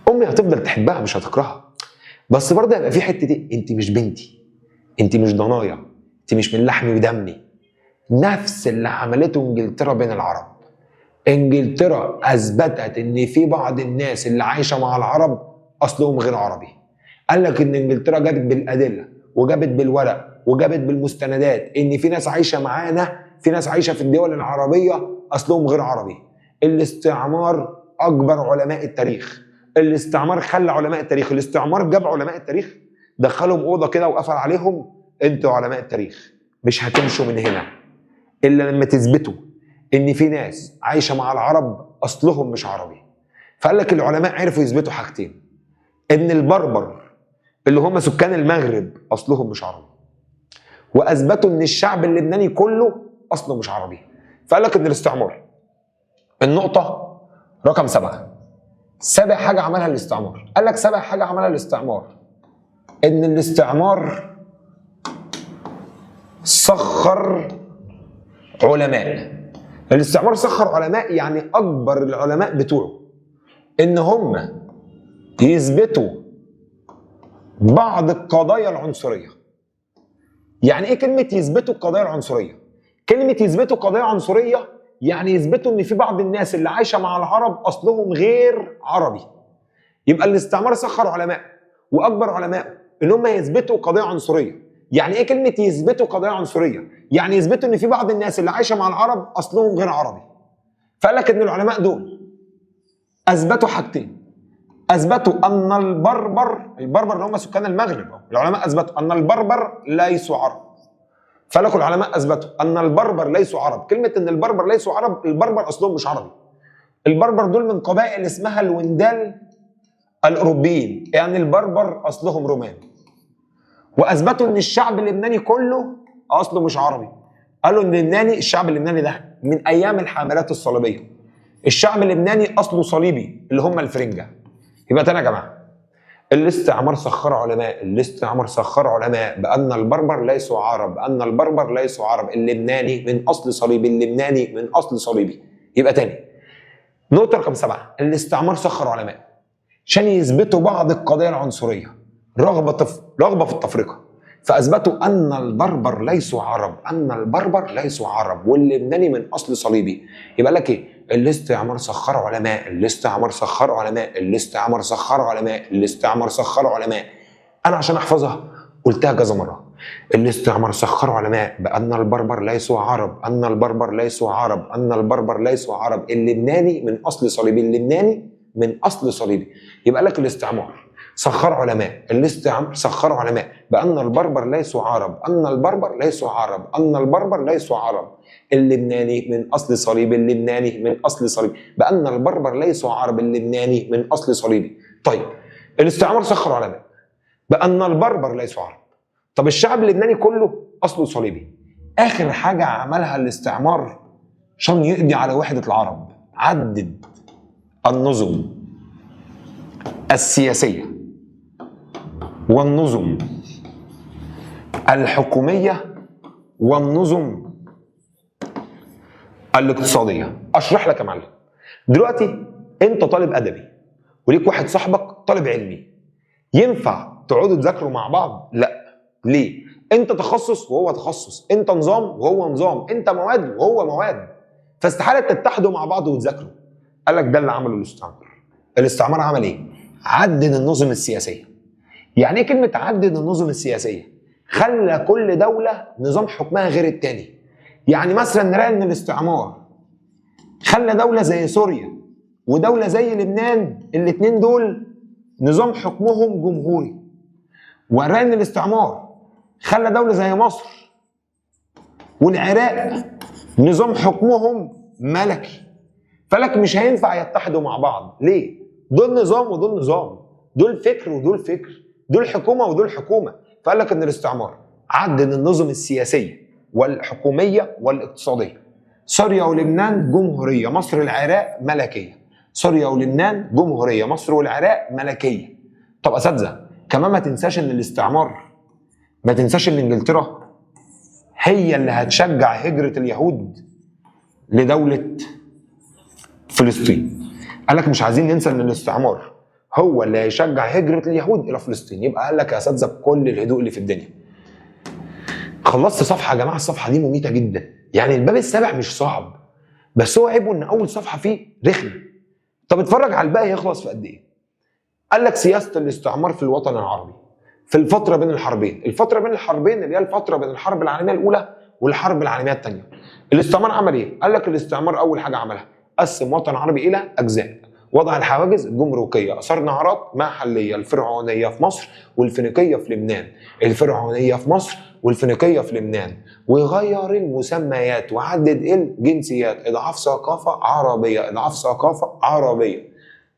امي هتفضل تحبها مش هتكرهها، بس برضه هيبقى في حته دي، انت مش بنتي، انت مش ضنايا، انت مش من لحمي ودمي. نفس اللي عملته انجلترا بين العرب. انجلترا اثبتت ان في بعض الناس اللي عايشه مع العرب اصلهم غير عربي. قال لك ان انجلترا جابت بالادله وجابت بالورق وجابت بالمستندات ان في ناس عايشه معانا، في ناس عايشه في الدول العربيه اصلهم غير عربي. الاستعمار اكبر علماء التاريخ، الاستعمار خلى علماء التاريخ، الاستعمار جاب علماء التاريخ دخلهم اوضه كده وقفل عليهم، انتوا علماء التاريخ مش هتمشوا من هنا الا لما تثبتوا ان في ناس عايشه مع العرب اصلهم مش عربي. فقال لك العلماء عرفوا يثبتوا حاجتين، ان البربر اللي هم سكان المغرب اصلهم مش عربي، واثبتوا ان الشعب اللبناني كله اصله مش عربي. فقال لك ان الاستعمار. النقطه رقم 7، سابع حاجه عملها الاستعمار. قال لك سابع حاجه عملها الاستعمار ان الاستعمار سخر علماء. الاستعمار سخر علماء يعني اكبر العلماء بتوعه ان هم يثبتوا بعض القضايا العنصريه. يعني ايه كلمه يثبتوا القضايا العنصريه؟ كلمه يثبتوا قضايا عنصريه يعني يثبتوا ان في بعض الناس اللي عايشه مع العرب اصلهم غير عربي. يبقى الاستعمار سخر علماء واكبر علماء ان هم يثبتوا قضايا عنصريه. يعني ايه كلمه يثبتوا قضايا عنصريه؟ يعني يثبتوا ان في بعض الناس اللي عايشه مع العرب اصلهم غير عربي. فقال لك ان العلماء دول اثبتوا حاجتين، اثبتوا ان البربر اللي هم سكان المغرب، العلماء اثبتوا ان البربر ليسوا عرب. فقال لك العلماء اثبتوا ان البربر ليسوا عرب. كلمه ان البربر ليسوا عرب، البربر اصلهم مش عربي. البربر دول من قبائل اسمها الوندال الاوروبيين، يعني البربر اصلهم رومان. واثبتوا ان الشعب اللبناني كله اصله مش عربي. قالوا ان الشعب اللبناني ده من ايام الحملات الصليبيه، الشعب اللبناني اصله صليبي اللي هم الفرنجه. يبقى تاني يا جماعه، الاستعمار سخر علماء، الاستعمار سخر علماء بان البربر ليسوا عرب، ان البربر ليسوا عرب، اللبناني من اصل صليبي، اللبناني من اصل صليبي. يبقى تاني نقطه رقم 7، الاستعمار سخر علماء عشان يثبتوا بعض القضايا العنصريه، رغبه في التفرقه. فاثبتوا ان البربر ليسوا عرب، ان البربر ليسوا عرب، واللبناني من اصل صليبي. يبقى لك ايه؟ الاستعمار سخر علماء، الاستعمار سخر علماء، الاستعمار سخر علماء، الاستعمار سخر علماء. انا عشان احفظها قلتها كذا مره. الاستعمار سخر علماء بان البربر ليسوا عرب، ان البربر ليسوا عرب، ان البربر ليسوا عرب، اللبناني من اصل صليبي، اللبناني من اصل صليبي. يبقى لك الاستعمار سخر علماء الاستعمار، سخر علماء بأن البربر ليسوا عرب، أن البربر ليسوا عرب، أن البربر ليسوا عرب. اللبناني من أصل صليبي، اللبناني من أصل صليبي، بأن البربر ليسوا عرب، اللبناني من أصل صليبي. طيب الاستعمار سخر علماء بأن البربر ليسوا عرب. طب الشعب اللبناني كله أصله صليبي. آخر حاجة عملها الاستعمار عشان يقضي على وحدة العرب، عدد النظم السياسية والنظم الحكومية والنظم الاقتصادية. أشرح لك يا معلم. دلوقتي أنت طالب أدبي وليك واحد صاحبك طالب علمي، ينفع تقعدوا تذاكروا مع بعض؟ لا. ليه؟ أنت تخصص وهو تخصص، أنت نظام وهو نظام، أنت مواد وهو مواد، فاستحالة تتحدوا مع بعض وتذاكروا. قال لك ده اللي عمله الاستعمار. الاستعمار عمل إيه؟ عدد النظم السياسية. يعني إيه كلمة عدد النظم السياسية؟ خلى كل دولة نظام حكمها غير التاني. يعني مثلا نلاقي ان الاستعمار خلى دولة زي سوريا ودولة زي لبنان، الاتنين دول نظام حكمهم جمهوري. ونلاقي ان الاستعمار خلى دولة زي مصر والعراق نظام حكمهم ملكي. فلك مش هينفع يتحدوا مع بعض. ليه؟ دول نظام ودول نظام، دول فكر ودول فكر، دول حكومة ودول حكومة. فقال لك ان الاستعمار عدد النظم السياسية والحكومية والاقتصادية. سوريا ولبنان جمهورية، مصر والعراق ملكية. سوريا ولبنان جمهورية، مصر والعراق ملكية. طب اساتذة كمان ما تنساش ان الاستعمار، ما تنساش ان انجلترا هي اللي هتشجع هجرة اليهود لدولة فلسطين. قال لك مش عايزين ننسى ان الاستعمار هو اللي هيشجع هجرة اليهود الى فلسطين. يبقى قال لك يا اساتذة بكل الهدوء اللي في الدنيا. خلصت صفحة يا جماعة، الصفحة دي مميتة جدا. يعني الباب السابع مش صعب، بس هو عيبه ان اول صفحة فيه رخمة. طب اتفرج على الباقي يخلص في قد ايه. قال لك سياسة الاستعمار في الوطن العربي في الفترة بين الحربين. الفترة بين الحربين اللي هي الفترة بين الحرب العالمية الأولى والحرب العالمية الثانية. الاستعمار عمل ايه؟ قال لك الاستعمار أول حاجة عملها قسم وطن عربي إلى أجزاء، وضع الحواجز الجمركية، أثار نهرات محلية، الفرعونية في مصر والفينيقية في لبنان، الفرعونية في مصر والفينيقية في لبنان، وغير المسميات وعدد الجنسيات، إضعاف ثقافة عربية، إضعاف ثقافة عربية.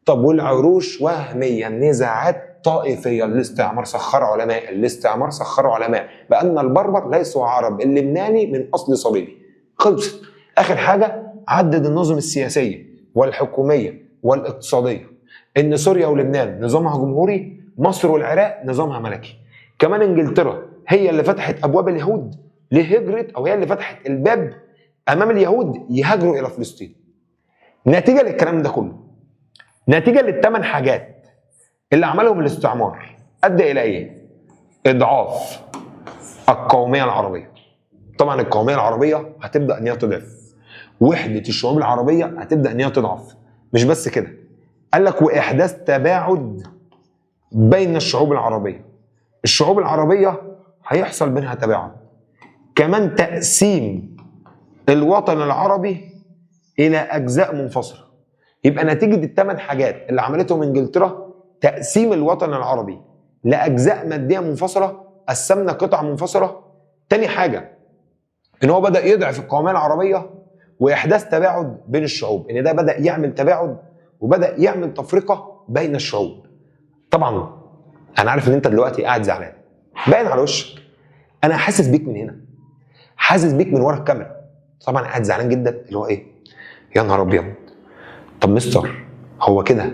طب والعروش وهمية، نزاعات طائفية. الاستعمار سخر علماء، الاستعمار سخر علماء بأن البربر ليسوا عرب، اللبناني من أصل صليبي. خلصت. آخر حاجة عدد النظم السياسية والحكومية والاقتصادية. إن سوريا ولبنان نظامها جمهوري، مصر والعراق نظامها ملكي. كمان إنجلترا هي اللي فتحت أبواب اليهود لهجرة، أو هي اللي فتحت الباب أمام اليهود يهاجروا إلى فلسطين. نتيجة للكلام ده كله، نتيجة للثمان حاجات اللي عملهم الاستعمار، أدى إلى إيه؟ إضعاف القومية العربية. طبعا القومية العربية هتبدأ أن هي تضعف، وحدة الشعوب العربية هتبدأ أن هي تضعف. مش بس كده، قال لك وإحداث تباعد بين الشعوب العربية. الشعوب العربية هيحصل بينها تباعد. كمان تقسيم الوطن العربي إلى أجزاء منفصلة. يبقى نتيجة الثمان حاجات اللي عملتهم انجلترا، تقسيم الوطن العربي لأجزاء مادية منفصلة، قسمنا قطع منفصلة. تاني حاجة ان هو بدأ يضعف القومية العربية وإحداث تباعد بين الشعوب، ان ده بدأ يعمل تباعد وبدأ يعمل تفرقة بين الشعوب. طبعا انا عارف ان انت دلوقتي قاعد زعلان، باين على وشك. انا حاسس بيك من هنا، حاسس بيك من ورا الكاميرا. طبعا قاعد زعلان جدا، اللي هو ايه؟ يا نهار ابيض، طب مستر هو كده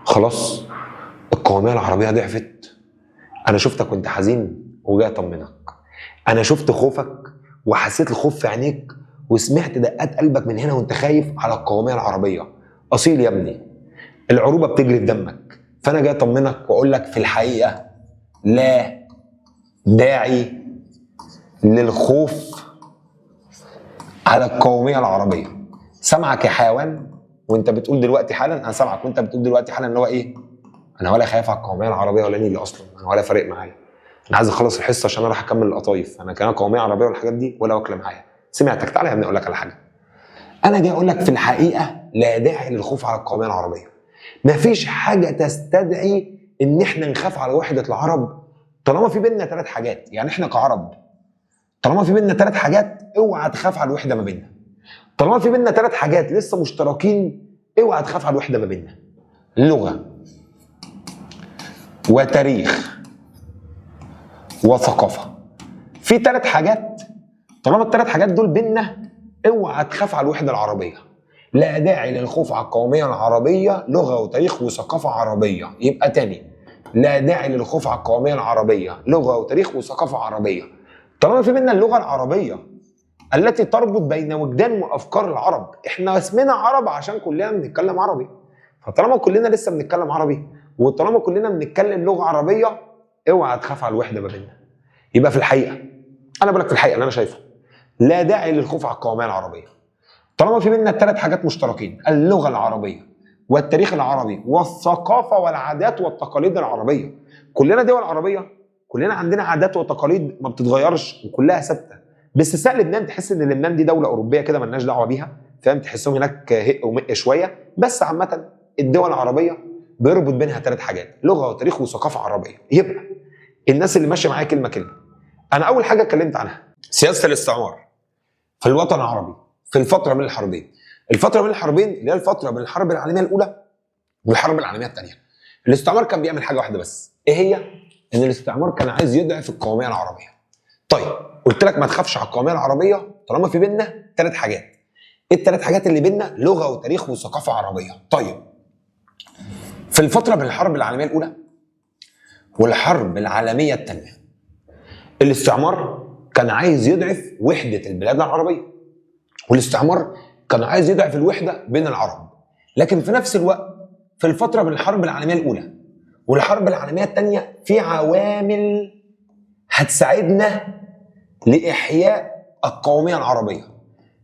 خلاص القومية العربية ضعفت؟ انا شفتك وانت حزين وجاي اطمنك. انا شفت خوفك وحسيت الخوف في عينيك، وسمعت دقات قلبك من هنا وانت خايف على القومية العربية. اصيل يا ابني، العروبة بتجري في دمك. فانا جاي اطمنك واقول لك في الحقيقة لا داعي للخوف على القومية العربية. سامعك يا حيوان وانت بتقول دلوقتي حالا، انا سامعك وانت بتقول دلوقتي حالا اللي هو ايه؟ انا ولا خايف على القوميه العربيه ولا نيلي اصلا، انا ولا فارق معايا. انا عايز اخلص الحصه عشان اروح اكمل القطايف. انا كان قوميه عربيه والحاجات دي ولا واكله معايا. سمعتك، تعالى يا ابني اقول لك على حاجه. انا جاي اقول لك في الحقيقه لا داعي للخوف على القوميه العربيه. مفيش حاجه تستدعي ان احنا نخاف على وحده العرب طالما في بيننا 3 حاجات. يعني احنا كعرب طالما في بيننا 3 حاجات اوعى تخاف على الوحده ما بيننا. طالما في بيننا 3 حاجات لسه مشتركين اوعى تخاف على الوحده ما بيننا: لغه وتاريخ وثقافه. في 3 حاجات، طالما ال3 حاجات دول بيننا اوعى تخاف على الوحده العربيه. لا داعي للخوف على القوميه العربيه، لغه وتاريخ وثقافه عربيه. يبقى تاني، لا داعي للخوف على القوميه العربيه، لغه وتاريخ وثقافه عربيه. طالما في بيننا اللغه العربيه التي تربط بين وجدان وافكار العرب. احنا اسمنا عرب عشان كلنا بنتكلم عربي، فطالما كلنا لسه بنتكلم عربي وطالما كلنا بنتكلم لغه عربيه اوعى تخاف على الوحده ما بيننا. يبقى في الحقيقه، انا بقول لك في الحقيقه اللي انا شايفه، لا داعي للخوف على القوميه العربيه. طالما في بيننا ال3 حاجات مشتركين: اللغه العربيه والتاريخ العربي والثقافه والعادات والتقاليد العربيه. كلنا دول عربيه، كلنا عندنا عادات وتقاليد ما بتتغيرش وكلها ثابته، باستثناء لبنان. تحس ان لبنان دي دوله اوروبيه كده مالناش دعوه بيها، فاهم؟ تحسهم هناك هق ومق شويه. بس عامه الدول العربيه بيربط بينها 3 حاجات: لغه وتاريخ وثقافه عربيه. يبقى الناس اللي ماشيه معايا كلمه كلمه، انا اول حاجه اتكلمت عنها سياسه الاستعمار في الوطن العربي في الفتره بين الحربين. الفتره بين الحربين اللي هي الفتره بين الحرب العالميه الاولى والحرب العالميه الثانيه. الاستعمار كان بيعمل حاجه واحده بس، ايه هي؟ ان الاستعمار كان عايز يضعف القوميه العربيه. طيب قلت لك ما تخافش على القوميه العربيه طالما في بيننا 3 حاجات. ايه ال3 حاجات اللي بيننا؟ لغه وتاريخ وثقافه عربيه. طيب في الفتره بين الحرب العالميه الاولى والحرب العالميه الثانيه الاستعمار كان عايز يضعف وحده البلاد العربيه، والاستعمار كان عايز يضعف الوحده بين العرب. لكن في نفس الوقت في الفتره بين الحرب العالميه الاولى والحرب العالميه الثانيه في عوامل هتساعدنا لاحياء القوميه العربيه.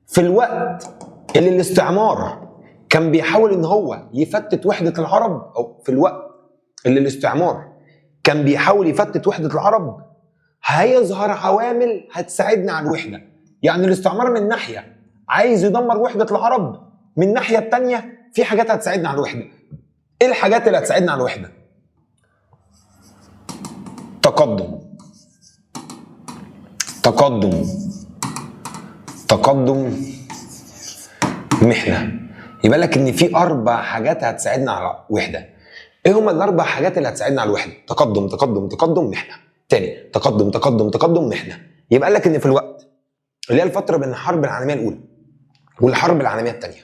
في الوقت اللي الاستعمار كان بيحاول ان هو يفتت وحده العرب، او في الوقت اللي الاستعمار كان بيحاول يفتت وحده العرب، هيظهر عوامل هتساعدنا على الوحده. يعني الاستعمار من ناحيه عايز يدمر وحده العرب، من الناحيه الثانيه في حاجات هتساعدنا على الوحده. ايه الحاجات اللي هتساعدنا على الوحده؟ تقدم تقدم تقدم محنه. يبقى لك ان في 4 حاجات هتساعدنا على الوحده. ايه هما ال4 حاجات اللي هتساعدنا على الوحده؟ تقدم تقدم تقدم محنه. تاني، تقدم تقدم تقدم محنه. يبقى لك ان في الوقت اللي هي الفتره بين الحرب العالميه الاولى والحرب العالميه الثانيه،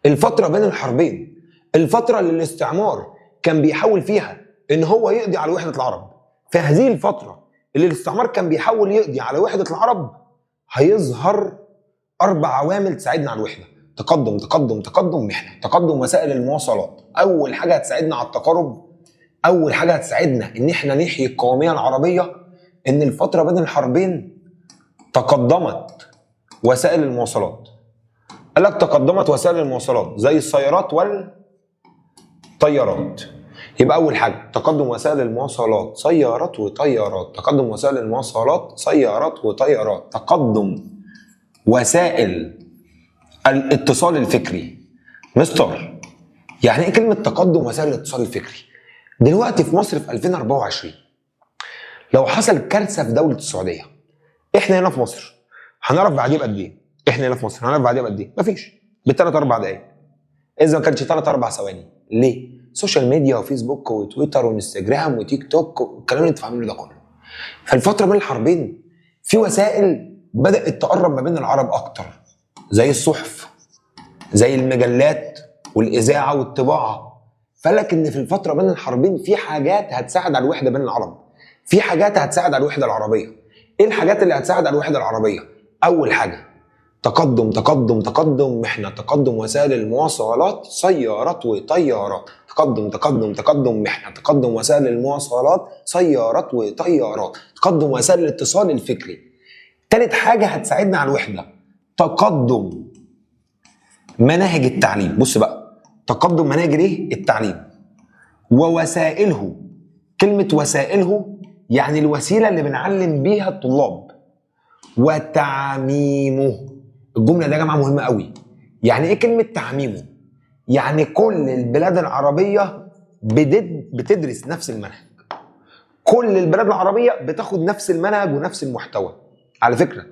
الفتره بين الحربين، الفتره اللي الاستعمار كان بيحاول فيها ان هو يقضي على وحده العرب، في هذه الفتره اللي الاستعمار كان بيحاول يقضي على وحده العرب هيظهر 4 عوامل تساعدنا على الوحده: تقدم تقدم تقدم محنه. تقدم وسائل المواصلات، اول حاجه هتساعدنا على التقارب، اول حاجه هتساعدنا ان احنا نحيي القوميه العربيه، ان الفتره بين الحربين تقدمت وسائل المواصلات. قال لك تقدمت وسائل المواصلات زي السيارات والطيارات. يبقى اول حاجه تقدم وسائل المواصلات، سيارات وطيارات. تقدم وسائل المواصلات، سيارات وطيارات. تقدم وسائل الاتصال الفكري. مستر يعني ايه كلمه تقدم وسائل الاتصال الفكري؟ دلوقتي في مصر في 2024 لو حصل كارثه في دوله السعوديه، احنا هنا في مصر هنعرف بعديه بقد ايه؟ احنا هنا في مصر هنعرف بعديه بقد ايه؟ مفيش، بالثلاث 4 دقائق، اذا ما كانش 3 4 ثواني. ليه؟ سوشيال ميديا وفيسبوك وتويتر وانستجرام وتيك توك والكلام اللي انتوا فاهمينه ده كله. فالفتره بين الحربين في وسائل بدات تقرب ما بين العرب اكتر، زي الصحف، زي المجلات والاذاعه والطباعه. فلك ان في الفتره بين الحربين في حاجات هتساعد على الوحده بين العرب، في حاجات هتساعد على الوحده العربيه. ايه الحاجات اللي هتساعد على الوحده العربيه؟ اول حاجه تقدم تقدم تقدم محنه. تقدم وسائل المواصلات، سيارات وطيارات. تقدم تقدم تقدم محنه. تقدم وسائل المواصلات، سيارات وطيارات. تقدم وسائل الاتصال الفكري. ثالث حاجه هتساعدنا على الوحده تقدم مناهج التعليم. بص بقى، تقدم مناهج ايه؟ التعليم ووسائله. كلمه وسائله يعني الوسيله اللي بنعلم بيها الطلاب، وتعميمه. الجمله دي يا جماعه مهمه قوي. يعني ايه كلمه تعميمه؟ يعني كل البلاد العربيه بتدرس نفس المنهج. كل البلاد العربيه بتاخد نفس المنهج ونفس المحتوى. على فكره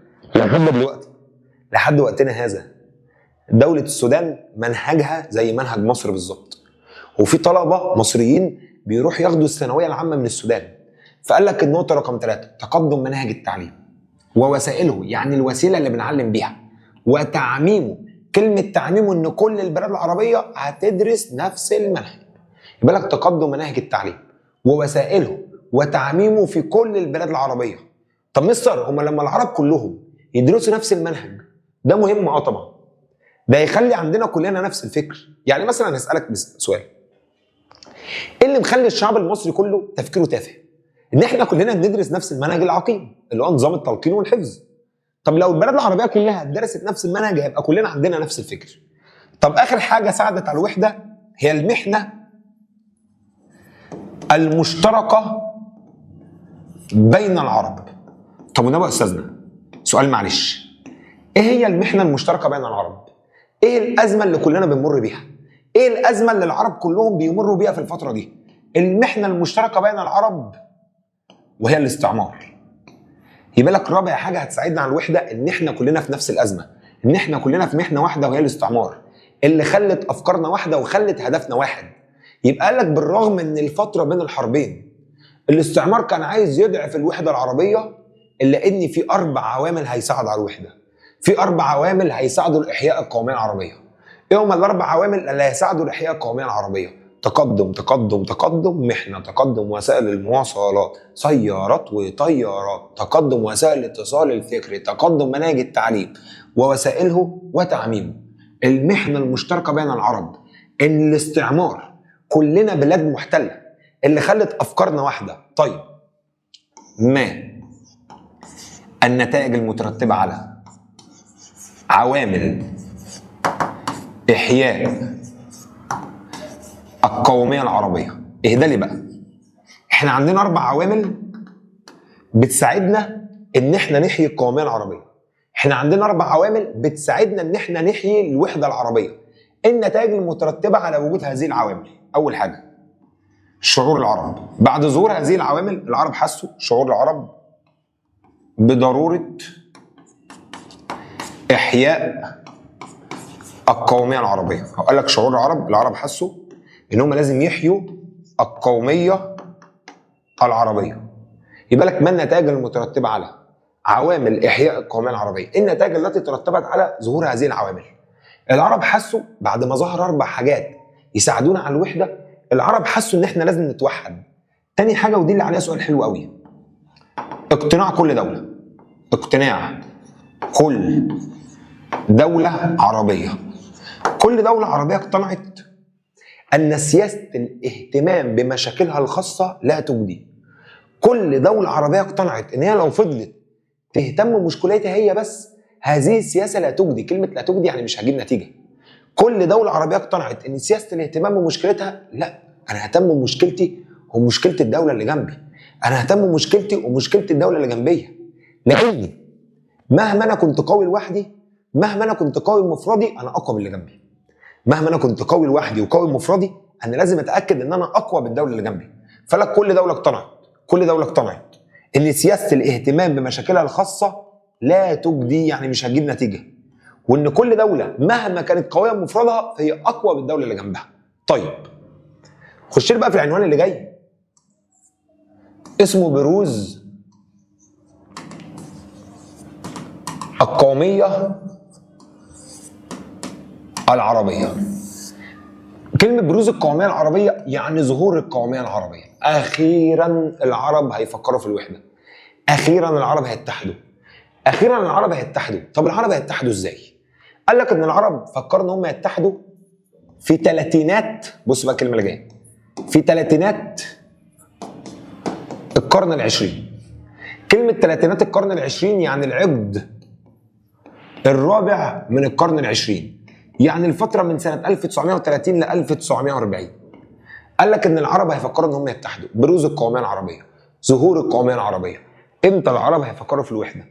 لحد وقتنا هذا دوله السودان منهجها زي منهج مصر بالظبط، وفي طلبه مصريين بيروح ياخدوا الثانويه العامه من السودان. فقال لك النقطه رقم 3 تقدم مناهج التعليم ووسائله، يعني الوسيله اللي بنعلم بيها، وتعميمه. كلمه تعميمه ان كل البلاد العربيه هتدرس نفس المنهج. يبقى لك تقدم مناهج التعليم ووسائله وتعميمه في كل البلاد العربيه. طب مستر، هم لما العرب كلهم يدرسوا نفس المنهج ده مهم؟ طبعا، ده يخلي عندنا كلنا نفس الفكر. يعني مثلا هسألك سؤال، ايه اللي مخلي الشعب المصري كله تفكيره تافه؟ ان احنا كلنا بندرس نفس المنهج العقيم اللي هو نظام التلقين والحفظ. طب لو البلاد العربيه كلها درست نفس المنهج هيبقى كلنا عندنا نفس الفكر. طب اخر حاجه ساعدت على الوحده هي المحنه المشتركه بين العرب. طب ونبقى يا استاذنا سؤال معلش، ايه هي المحنه المشتركه بين العرب؟ ايه الازمه اللي كلنا بنمر بيها؟ ايه الازمه اللي العرب كلهم بيمروا بيها في الفتره دي؟ المحنه المشتركه بين العرب وهي الاستعمار. يبقى لك رابع حاجه هتساعدنا على الوحده ان احنا كلنا في نفس الازمه، ان احنا كلنا في محنه واحده وهي الاستعمار اللي خلت افكارنا واحده وخلت هدفنا واحد. يبقى قال لك بالرغم ان الفتره بين الحربين الاستعمار كان عايز يضعف الوحده العربيه، الا ان في 4 عوامل هيساعدوا على الوحده. في 4 عوامل هيساعدوا لاحياء القوميه العربيه. ايه هم ال4 عوامل اللي هيساعدوا لاحياء القوميه العربيه؟ تقدم تقدم تقدم، محنه، تقدم وسائل المواصلات، سيارات وطيارات، تقدم وسائل الاتصال الفكري، تقدم مناهج التعليم ووسائله وتعميمه. المحنه المشتركه بين العرب ان الاستعمار، كلنا بلاد محتله اللي خلت افكارنا واحده. طيب ما النتائج المترتبه على عوامل احياء القوميه العربيه؟ اهدى لي بقى، احنا عندنا 4 عوامل بتساعدنا ان احنا نحيي القوميه العربيه. احنا عندنا 4 عوامل بتساعدنا ان احنا نحيي الوحده العربيه. النتائج المترتبه على وجود هذه العوامل: اول حاجه شعور العرب. بعد ظهور هذه العوامل العرب حسوا، شعور العرب بضروره احياء القوميه العربيه. قال لك شعور العرب حسوا ان هم لازم يحيوا القوميه العربيه. يبقى لك ما النتائج المترتبه على عوامل احياء القوميه العربيه؟ النتائج التي ترتبت على ظهور هذه العوامل: العرب حسوا بعد ما ظهر 4 حاجات يساعدونا على الوحده، العرب حسوا ان احنا لازم نتوحد. تاني حاجه ودي اللي عليها سؤال حلو قوي، اقتناع كل دوله. اقتناع كل دوله عربيه. كل دوله عربيه اقتنعت ان سياسه الاهتمام بمشاكلها الخاصه لا تجدي. كل دوله عربيه اقتنعت ان هي لو فضلت تهتم بمشكلتها هي بس، هذه السياسه لا تجدي. كلمه لا تجدي يعني مش هتجيب نتيجه. كل دوله عربيه اقتنعت ان سياسه الاهتمام بمشكلتها، لا، انا ههتم بمشكلتي ومشكله الدوله اللي جنبي، انا ههتم بمشكلتي ومشكله الدوله اللي جنبيه. لاني مهما انا كنت قوي لوحدي، مهما انا كنت قوي بمفردي، انا اقوى من اللي جنبي. مهما انا كنت قوي لوحدي وقوي بمفردي، انا لازم اتاكد ان انا اقوى بالدوله اللي جنبي. فلك كل دوله اقتنعت ان سياسه الاهتمام بمشاكلها الخاصه لا تجدي، يعني مش هتجيب نتيجه، وان كل دوله مهما كانت قويه بمفردها فهي اقوى بالدوله اللي جنبها. طيب خش لي بقى في العنوان اللي جاي، اسمه بروز القوميه العربيه. كلمه بروز القوميه العربيه يعني ظهور القوميه العربيه. اخيرا العرب هيفكروا في الوحده، اخيرا العرب هيتحدوا، اخيرا العرب هيتحدوا. طب العرب هيتحدوا ازاي؟ قال لك ان العرب فكروا ان هم يتحدوا في تلاتينات، بص بقى الكلمه اللي جايه، في تلاتينات القرن العشرين. كلمه تلاتينات القرن العشرين يعني العقد الرابع من القرن العشرين، يعني الفتره من سنه 1930 ل 1940. قال لك ان العرب هيفكروا ان هم يتحدوا. بروز القوميه العربيه، ظهور القوميه العربيه. امتى العرب هيفكروا في الوحده؟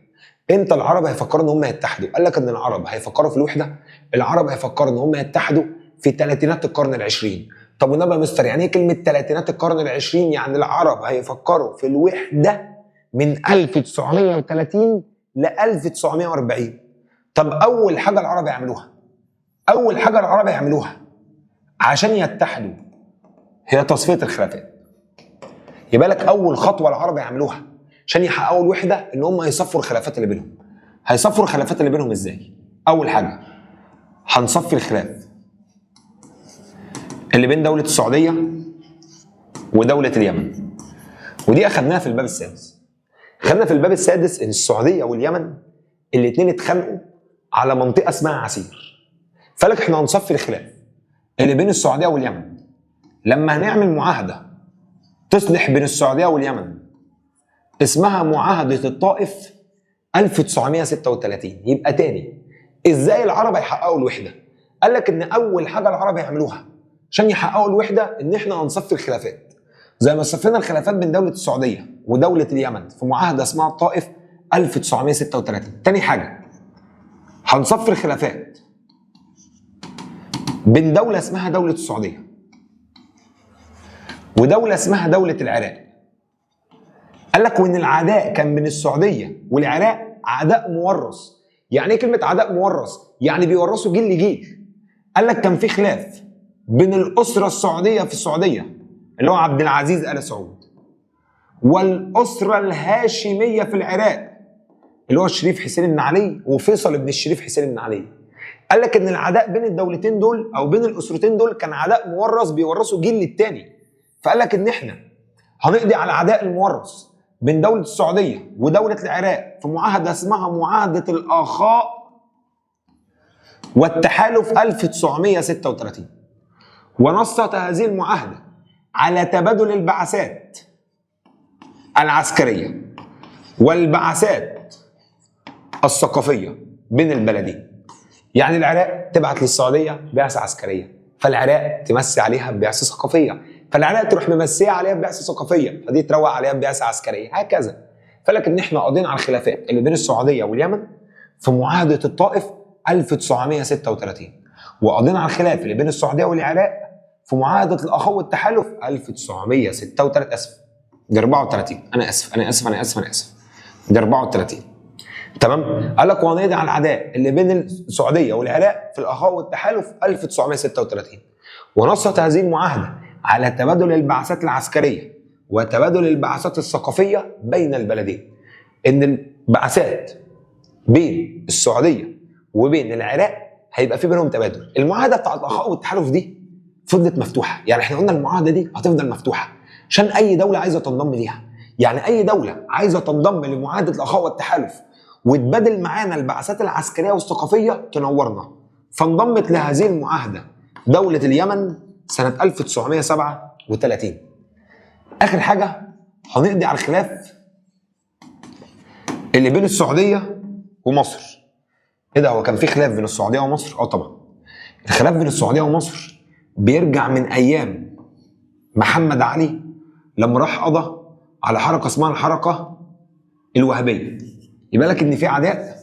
امتى العرب هيفكروا ان هم يتحدوا؟ قال لك ان العرب هيفكروا في الوحده، العرب هيفكروا ان هم يتحدوا في تلاتينات القرن العشرين، طب والنبي يا مستر يعني ايه كلمه ثلاثينات القرن العشرين؟ يعني العرب هيفكروا في الوحده من 1930 ل 1940. طب اول حاجه العرب يعملوها، اول حاجه العرب يعملوها عشان يتحدوا هي تصفيه الخلافات. يبقى لك اول خطوه العرب يعملوها عشان يحققوا الوحده ان هم يصفوا الخلافات اللي بينهم. هيصفوا الخلافات اللي بينهم ازاي؟ اول حاجه هنصفي الخلاف اللي بين دوله السعوديه ودوله اليمن، ودي اخذناها في الباب السادس. خدنا في الباب السادس ان السعوديه واليمن الاثنين اتخانقوا على منطقه اسمها عسير، فلك احنا هنصفي الخلاف اللي بين السعوديه واليمن لما هنعمل معاهده تصلح بين السعوديه واليمن اسمها معاهده الطائف 1936. يبقى تاني ازاي العرب هيحققوا الوحده؟ قال لك ان اول حاجه العرب يعملوها عشان يحققوا الوحده ان احنا هنصفي الخلافات زي ما صفينا الخلافات بين دوله السعوديه ودوله اليمن في معاهده اسمها الطائف 1936. تاني حاجه هنصفي الخلافات بين دوله اسمها دوله السعوديه ودوله اسمها دوله العراق. قال لك وان العداء كان بين السعوديه والعراق عداء مورث. يعني ايه كلمه عداء مورث؟ يعني بيورثوا جيل لجيل. قال لك كان في خلاف بين الاسره السعوديه في السعوديه اللي هو عبد العزيز ال سعود والاسره الهاشميه في العراق اللي هو الشريف حسين بن علي وفيصل بن الشريف حسين بن علي. قال لك ان العداء بين الدولتين دول او بين الاسرتين دول كان عداء مورث بيورثوا جيل للتاني. فقال لك ان احنا هنقضي على العداء المورث بين دولة السعودية ودولة العراق في معاهدة اسمها معاهدة الأخاء والتحالف 1936. ونصت هذه المعاهدة على تبادل البعثات العسكرية والبعثات الثقافية بين البلدين. يعني العراق تبعت للسعودية بعثة عسكرية، فالعراق تمسي عليها ببعثة ثقافية، فالعراق تروح ممسيه عليها ببعثه ثقافيه، فدي تروق عليها ببعثه عسكريه، هكذا. فلكن احنا قاضيين على الخلافات اللي بين السعوديه واليمن في معاهده الطائف 1936، وقاضيين على الخلاف اللي بين السعوديه والعراق في معاهده الاخوه والتحالف 1936. اسف دي 34. انا اسف دي 34. تمام. قال لك وهنقضي على العداء اللي بين السعوديه والعراق في الاخوه والتحالف 1936. ونصت هذه المعاهده على تبادل البعثات العسكريه وتبادل البعثات الثقافيه بين البلدين. ان البعثات بين السعوديه وبين العراق هيبقى في بينهم تبادل. المعاهده بتاعت الاخاء والتحالف دي فضلت مفتوحه، يعني احنا قلنا المعاهده دي هتفضل مفتوحه عشان اي دوله عايزه تنضم ليها. يعني اي دوله عايزه تنضم لمعاهده الاخاء والتحالف وتبادل معانا البعثات العسكريه والثقافيه تنورنا. فانضمت لهذه المعاهده دوله اليمن سنة 1937. آخر حاجة هنقضي على الخلاف اللي بين السعودية ومصر. إيه ده، هو كان في خلاف بين السعودية ومصر؟ طبعا. الخلاف بين السعودية ومصر بيرجع من أيام محمد علي لما راح قضى على حركة اسمها الحركة الوهابية. يبقى لك إن في عداء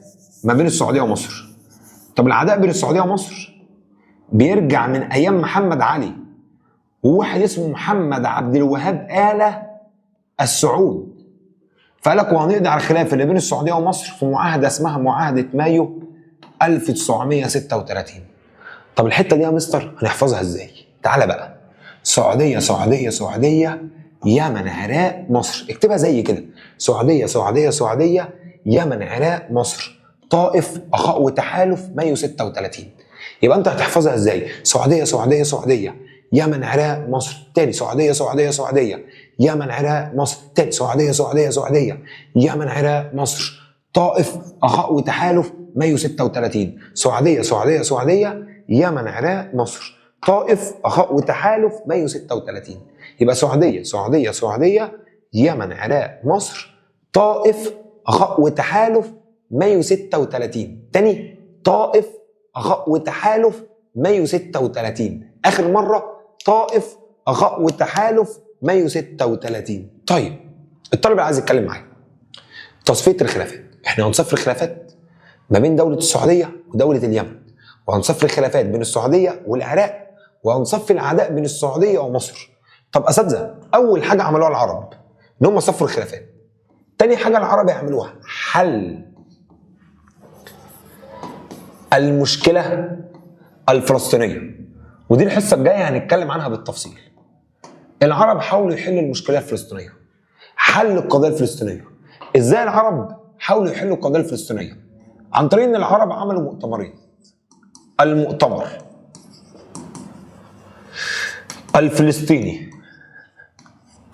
ما بين السعودية ومصر. طب العداء بين السعودية ومصر بيرجع من أيام محمد علي وواحد اسمه محمد عبد الوهاب آل السعود. فقال لك وهنقضي على الخلاف اللي بين السعوديه ومصر في معاهده اسمها معاهده مايو 1936. طب الحته دي يا مستر هنحفظها ازاي؟ تعالى بقى. سعوديه سعوديه سعوديه يمن عراق مصر، اكتبها زي كده. سعوديه سعوديه سعوديه يمن عراق مصر طائف اخاء وتحالف مايو 36. يبقى انت هتحفظها ازاي؟ سعوديه سعوديه سعوديه يمن عراق مصر. تاني سعوديه سعوديه سعوديه يمن عراق مصر. تاني سعوديه سعوديه سعوديه يمن عراق مصر طائف اخاء وتحالف مايو 36. سعوديه سعوديه سعوديه يمن عراق مصر طائف اخاء وتحالف مايو 36. يبقى سعوديه سعوديه سعوديه يمن عراق مصر طائف اخاء وتحالف مايو 36. تاني طائف اخاء وتحالف مايو 36. اخر مره طائف اخاء وتحالف مايو 36. طيب الطالب اللي عايز يتكلم معايا تصفيه الخلافات، احنا هنصفي الخلافات ما بين دوله السعوديه ودوله اليمن، وهنصفي الخلافات بين السعوديه والعراق، وهنصفي العداء بين السعوديه ومصر. طب اساتذه، اول حاجه عملوها العرب ان هم صفوا الخلافات. تاني حاجه العرب يعملوها حل المشكله الفلسطينيه، ودي الحصه الجايه هنتكلم عنها بالتفصيل. العرب حاولوا يحلوا المشكله الفلسطينيه، حل القضيه الفلسطينيه. ازاي العرب حاولوا يحلوا القضيه الفلسطينيه؟ عن طريق ان العرب عملوا مؤتمرين. المؤتمر الفلسطيني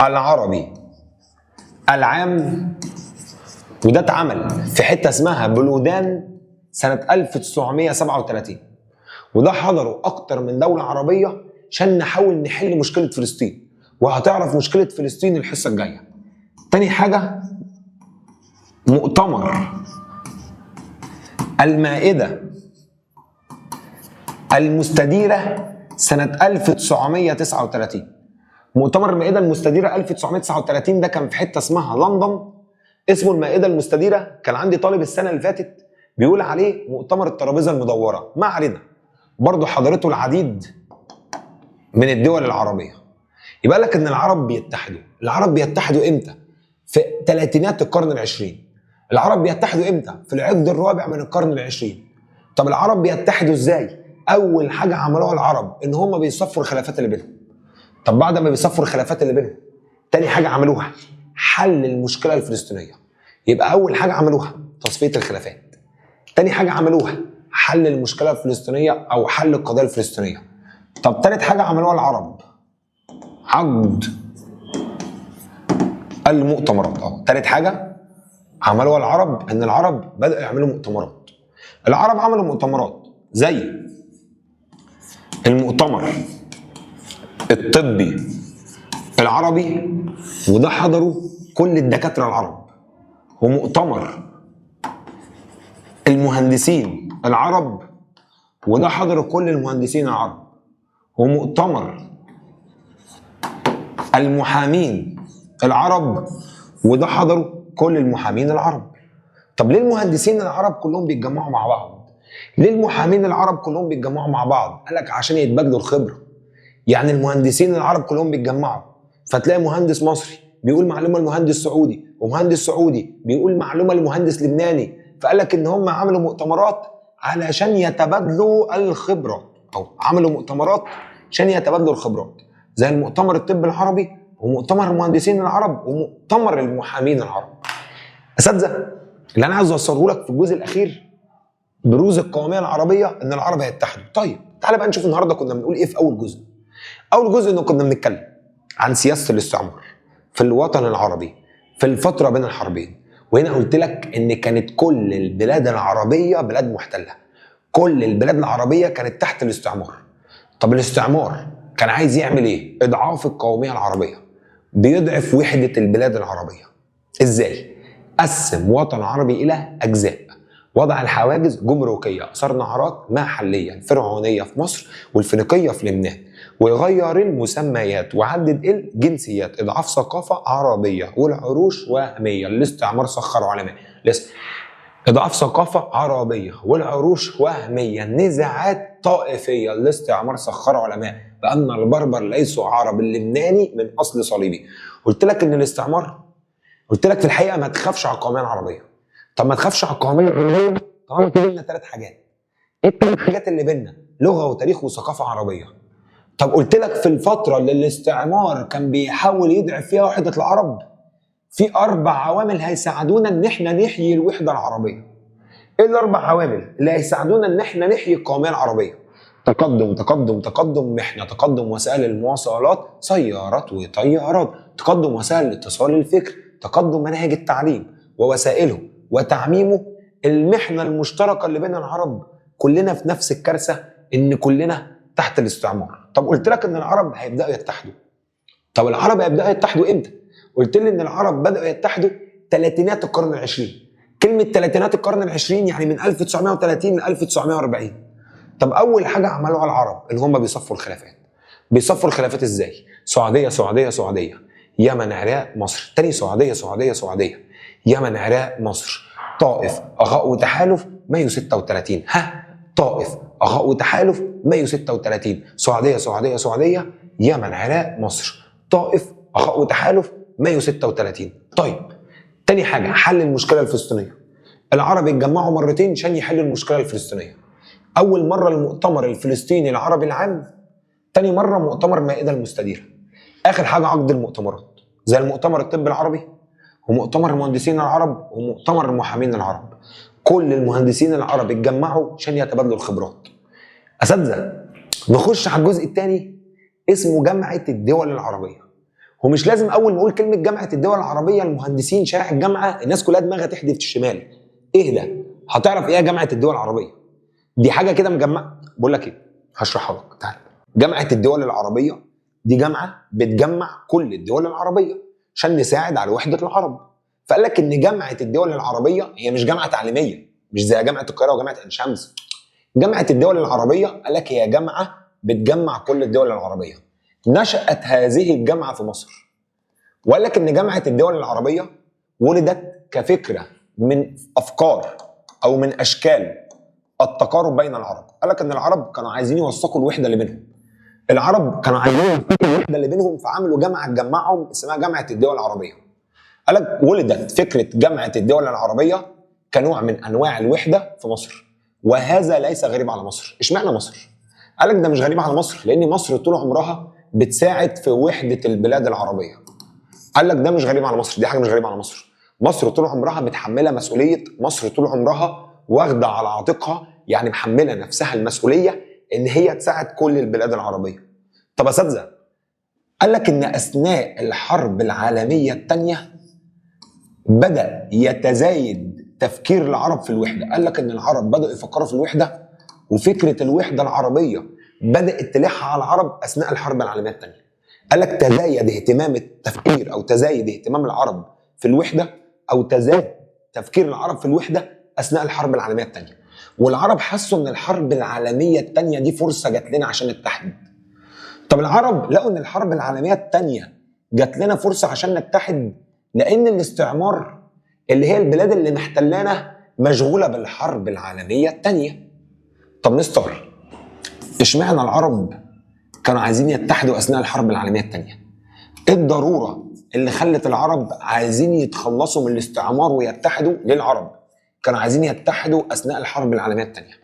العربي العام، وده اتعمل في حته اسمها بلودان سنه 1937، وده حضروا اكتر من دوله عربيه عشان نحاول نحل مشكله فلسطين، وهتعرف مشكله فلسطين الحصه الجايه. تاني حاجه مؤتمر المائده المستديره سنه 1939. مؤتمر المائده المستديره 1939 ده كان في حته اسمها لندن، اسمه المائده المستديره. كان عندي طالب السنه اللي فاتت بيقول عليه مؤتمر الترابيزه المدوره، ما علينا. برضه حضرته العديد من الدول العربيه. يبقى لك ان العرب بيتحدوا. العرب بيتحدوا امتى؟ في ثلاثينات القرن العشرين. العرب بيتحدوا امتى؟ في العقد الرابع من القرن العشرين. طب العرب بيتحدوا ازاي؟ اول حاجه عملوها العرب ان هم بيصفوا الخلافات اللي بينهم. طب بعد ما بيصفوا الخلافات اللي بينهم، تاني حاجه عملوها حل المشكله الفلسطينيه. يبقى اول حاجه عملوها تصفيه الخلافات، تاني حاجه عملوها حل المشكله الفلسطينيه او حل القضيه الفلسطينيه. طب تالت حاجه عملوها العرب عقد المؤتمرات. تالت حاجه عملوها العرب ان العرب بداوا يعملوا مؤتمرات. العرب عملوا مؤتمرات زي المؤتمر الطبي العربي، وده حضروا كل الدكاتره العرب، ومؤتمر المهندسين العرب، وده حضروا كل المهندسين العرب، ومؤتمر المحامين العرب، وده حضروا كل المحامين العرب. طب ليه المهندسين العرب كلهم بيتجمعوا مع بعض؟ ليه المحامين العرب كلهم بيتجمعوا مع بعض؟ قال لك عشان يتبادلوا الخبره. يعني المهندسين العرب كلهم بيتجمعوا، فتلاقي مهندس مصري بيقول معلومه لمهندس سعودي، ومهندس سعودي بيقول معلومه لمهندس لبناني. فقال لك ان هم عملوا مؤتمرات علشان يتبادلوا الخبرات، او عملوا مؤتمرات عشان يتبادلوا الخبرات، زي المؤتمر الطبي العربي، ومؤتمر المهندسين العرب، ومؤتمر المحامين العرب. اساتذه، اللي انا عايز اوصله لك في الجزء الاخير بروز القوميه العربيه ان العرب هيتحدوا. طيب تعالى بقى نشوف النهارده كنا بنقول ايه في اول جزء. اول جزء انه كنا بنتكلم عن سياسه الاستعمار في الوطن العربي في الفتره بين الحربين، وهنا قلت لك ان كانت كل البلاد العربيه بلاد محتله. كل البلاد العربيه كانت تحت الاستعمار. طب الاستعمار كان عايز يعمل ايه؟ اضعاف القوميه العربيه، بيضعف وحده البلاد العربيه. ازاي؟ قسم وطن عربي الى اجزاء، وضع الحواجز جمركيه، اثار نهرات محليه، الفرعونيه في مصر والفينيقيه في لبنان، ويغير المسميات وعدد الجنسيات، اضعاف ثقافه عربيه، والعروش وهميه. الاستعمار سخر علماء لسه. اضعاف ثقافه عربيه والعروش وهميه، نزاعات طائفيه. الاستعمار سخر علماء بان البربر ليسوا عرب، اللبناني من اصل صليبي. قلت لك ان الاستعمار، قلت لك في الحقيقه ما تخافش على القوميه العربيه. طب ما تخافش على القوميه العربيه طالما في بينا ثلاث حاجات. ايه الثلاث حاجات اللي بينا؟ لغه وتاريخ وثقافه عربيه. طب قلت لك في الفتره اللي الاستعمار كان بيحاول يضعف فيها وحده العرب، في 4 عوامل هيساعدونا ان احنا نحيي الوحده العربيه. ايه ال4 عوامل اللي هيساعدونا ان احنا نحيي القوميه العربيه؟ تقدم تقدم تقدم محنه، تقدم وسائل المواصلات، سيارات وطيارات، تقدم وسائل الاتصال الفكر، تقدم مناهج التعليم ووسائله وتعميمه. المحنه المشتركه اللي بين العرب، كلنا في نفس الكارثه، ان كلنا تحت الاستعمار. طب قلت لك ان العرب هيبداوا يتحدوا. طب العرب هيبداوا يتحدوا امتى؟ قلت لي ان العرب بداوا يتحدوا ثلاثينات القرن العشرين. كلمه ثلاثينات القرن العشرين يعني من 1930 ل 1940. طب اول حاجه عملوها العرب ان هم بيصفوا الخلافات. بيصفوا الخلافات ازاي؟ سعوديه سعوديه سعوديه، يمن عراق مصر، تاني سعوديه سعوديه سعوديه، يمن عراق مصر، طائف اخاء وتحالف مايو 36، طائف اخاء وتحالف مايو 36. سعوديه سعوديه سعوديه، يمن عراق مصر. طائف اخاء وتحالف مايو 36. طيب تاني حاجه، حل المشكله الفلسطينيه. العرب اتجمعوا مرتين عشان يحلوا المشكله الفلسطينيه. اول مره المؤتمر الفلسطيني العربي العام، تاني مره مؤتمر مائده المستديره. اخر حاجه عقد المؤتمرات زي المؤتمر الطب العربي ومؤتمر المهندسين العرب ومؤتمر المحامين العرب. كل المهندسين العرب اتجمعوا عشان يتبادلوا الخبرات. اساتذه، نخش على الجزء الثاني اسمه جامعه الدول العربيه. ومش لازم اول ما اقول كلمه جامعه الدول العربيه المهندسين شارع الجامعه الناس كلها دماغها تحدف الشمال. ايه ده؟ هتعرف ايه جامعه الدول العربيه؟ دي حاجه كده مجمعه. بقول لك ايه، هشرحها لك. تعال. جامعه الدول العربيه دي جامعه بتجمع كل الدول العربيه عشان نساعد على وحده العرب. فقال لك ان جامعه الدول العربيه هي مش جامعه تعليميه، مش زي جامعه القاهره وجامعه عين شمس. جامعه الدول العربيه قال لك هي جامعه بتجمع كل الدول العربيه. نشأت هذه الجامعه في مصر. وقال لك ان جامعه الدول العربيه ولدت كفكره من افكار او من اشكال التقارب بين العرب. قال لك ان العرب كانوا عايزين يوثقوا الوحده اللي بينهم. العرب كانوا عايزين يوثقوا الوحده اللي بينهم، فعملوا جامعه تجمعهم اسمها جامعه الدول العربيه. قال لك ولدت فكره جامعه الدول العربيه كنوع من انواع الوحده في مصر، وهذا ليس غريب على مصر. اشمعنى مصر؟ قال لك ده مش غريب على مصر لان مصر طول عمرها بتساعد في وحده البلاد العربيه. قال لك ده مش غريب على مصر، دي حاجه مش غريبه على مصر. مصر طول عمرها متحمله مسؤوليه، مصر طول عمرها واخده على عاتقها، يعني محمله نفسها المسؤوليه ان هي تساعد كل البلاد العربيه. طب يا اساتذه، قال لك ان اثناء الحرب العالميه الثانيه بدأ يتزايد تفكير العرب في الوحدة. قال لك ان العرب بدأوا يفكروا في الوحدة، وفكرة الوحدة العربية بدأت تلح على العرب أثناء الحرب العالمية الثانية. قال لك تزايد اهتمام التفكير أو تزايد اهتمام العرب في الوحدة، أو تزايد تفكير العرب في الوحدة أثناء الحرب العالمية الثانية. والعرب حسوا ان الحرب العالمية الثانية دي فرصة جات لنا عشان نتحد. طب العرب لقوا ان الحرب العالمية الثانية جات لنا فرصة عشان نتحد لأن الاستعمار اللي هي البلاد اللي محتلانا مشغولة بالحرب العالمية الثانية. طب نستغرب اشمعنى العرب كانوا عايزين يتحدوا أثناء الحرب العالمية الثانية؟ ايه الضرورة اللي خلت العرب عايزين يتخلصوا من الاستعمار ويتحدوا؟ للعرب كانوا عايزين يتحدوا أثناء الحرب العالمية الثانية.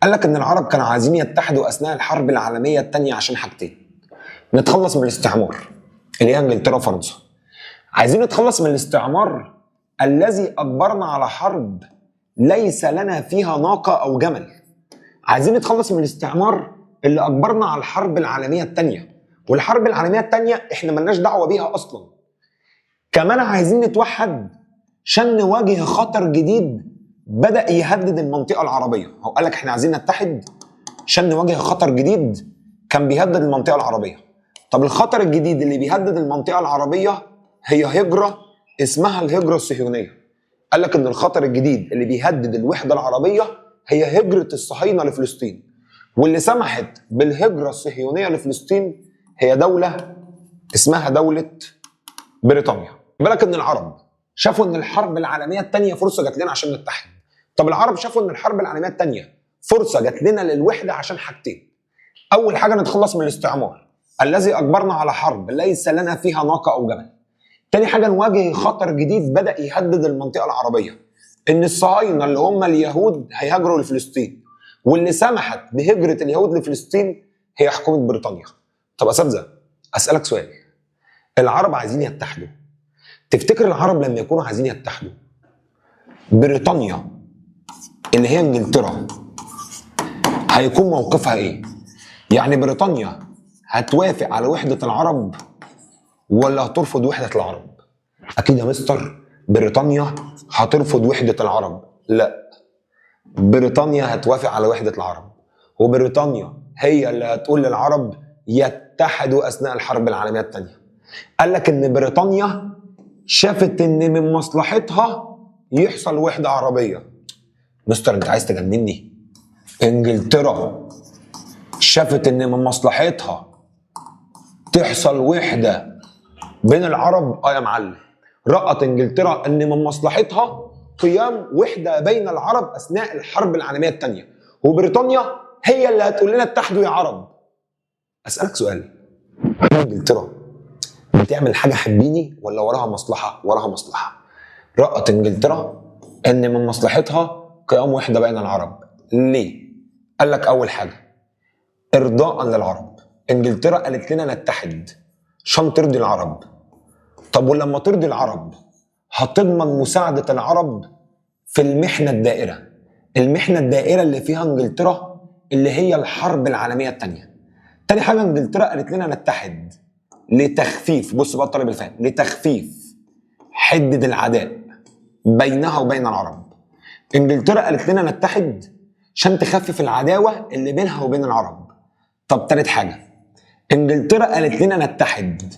قال لك إن العرب كانوا عايزين يتحدوا أثناء الحرب العالمية الثانية عشان حاجتين: نتخلص من الاستعمار اللي هي انجلترا وفرنسا. عايزين نتخلص من الاستعمار الذي أجبرنا على حرب ليس لنا فيها ناقة أو جمل. عايزين نتخلص من الاستعمار اللي أجبرنا على الحرب العالمية الثانية، والحرب العالمية الثانية إحنا ملناش دعوة بيها أصلا. كمان عايزين نتوحد عشان نواجه خطر جديد بدأ يهدد المنطقة العربية. هو قال لك إحنا عايزين نتحد عشان نواجه خطر جديد كان بيهدد المنطقة العربية. طب الخطر الجديد اللي بيهدد المنطقة العربية هي هجرة اسمها الهجرة الصهيونية. قال لك ان الخطر الجديد اللي بيهدد الوحدة العربية هي هجرة الصهاينة لفلسطين، واللي سمحت بالهجرة الصهيونية لفلسطين هي دولة اسمها دولة بريطانيا. بالك ان العرب شافوا ان الحرب العالمية الثانية فرصة جات لنا عشان نتحد. طب العرب شافوا ان الحرب العالمية الثانية فرصة جات لنا للوحدة عشان حاجتين: اول حاجة نتخلص من الاستعمار الذي اجبرنا على حرب ليس لنا فيها ناقة او جمل. تاني حاجة نواجه خطر جديد بدأ يهدد المنطقة العربية، إن الصهاينة اللي هم اليهود هيهاجروا لفلسطين، واللي سمحت بهجرة اليهود لفلسطين هي حكومة بريطانيا. طب أساتذة، أسألك سؤال: العرب عايزين يتحدوا، تفتكر العرب لما يكونوا عايزين يتحدوا بريطانيا اللي هي انجلترا هيكون موقفها إيه؟ يعني بريطانيا هتوافق على وحدة العرب ولا هترفض وحدة العرب؟ أكيد يا مستر بريطانيا هترفض وحدة العرب. لا، بريطانيا هتوافق على وحدة العرب، وبريطانيا هي اللي هتقول للعرب يتحدوا أثناء الحرب العالمية الثانية. قال لك إن بريطانيا شافت إن من مصلحتها يحصل وحدة عربية. مستر أنت عايز تجنني؟ إنجلترا شافت إن من مصلحتها تحصل وحدة بين العرب. يا معلم، رأت انجلترا ان من مصلحتها قيام وحده بين العرب اثناء الحرب العالميه الثانيه، وبريطانيا هي اللي هتقول لنا اتحدوا يا عرب. اسالك سؤال، انجلترا بتعمل حاجه حبيني ولا وراها مصلحه؟ وراها مصلحه. رأت انجلترا ان من مصلحتها قيام وحده بين العرب. ليه؟ قال لك اول حاجه ارضاء للعرب. انجلترا قالت لنا نتحد عشان ترضي العرب. طب ولما ترضي العرب هتضمن مساعده العرب في المحنه الدائره. المحنه الدائره اللي فيها انجلترا اللي هي الحرب العالميه الثانيه. تاني حاجه انجلترا قالت لنا نتحد لتخفيف، بص بقى الطالب الفاهم، لتخفيف حده العداء بينها وبين العرب. انجلترا قالت لنا نتحد عشان تخفف العداوه اللي بينها وبين العرب. طب تالت حاجه انجلترا قالت لنا نتحد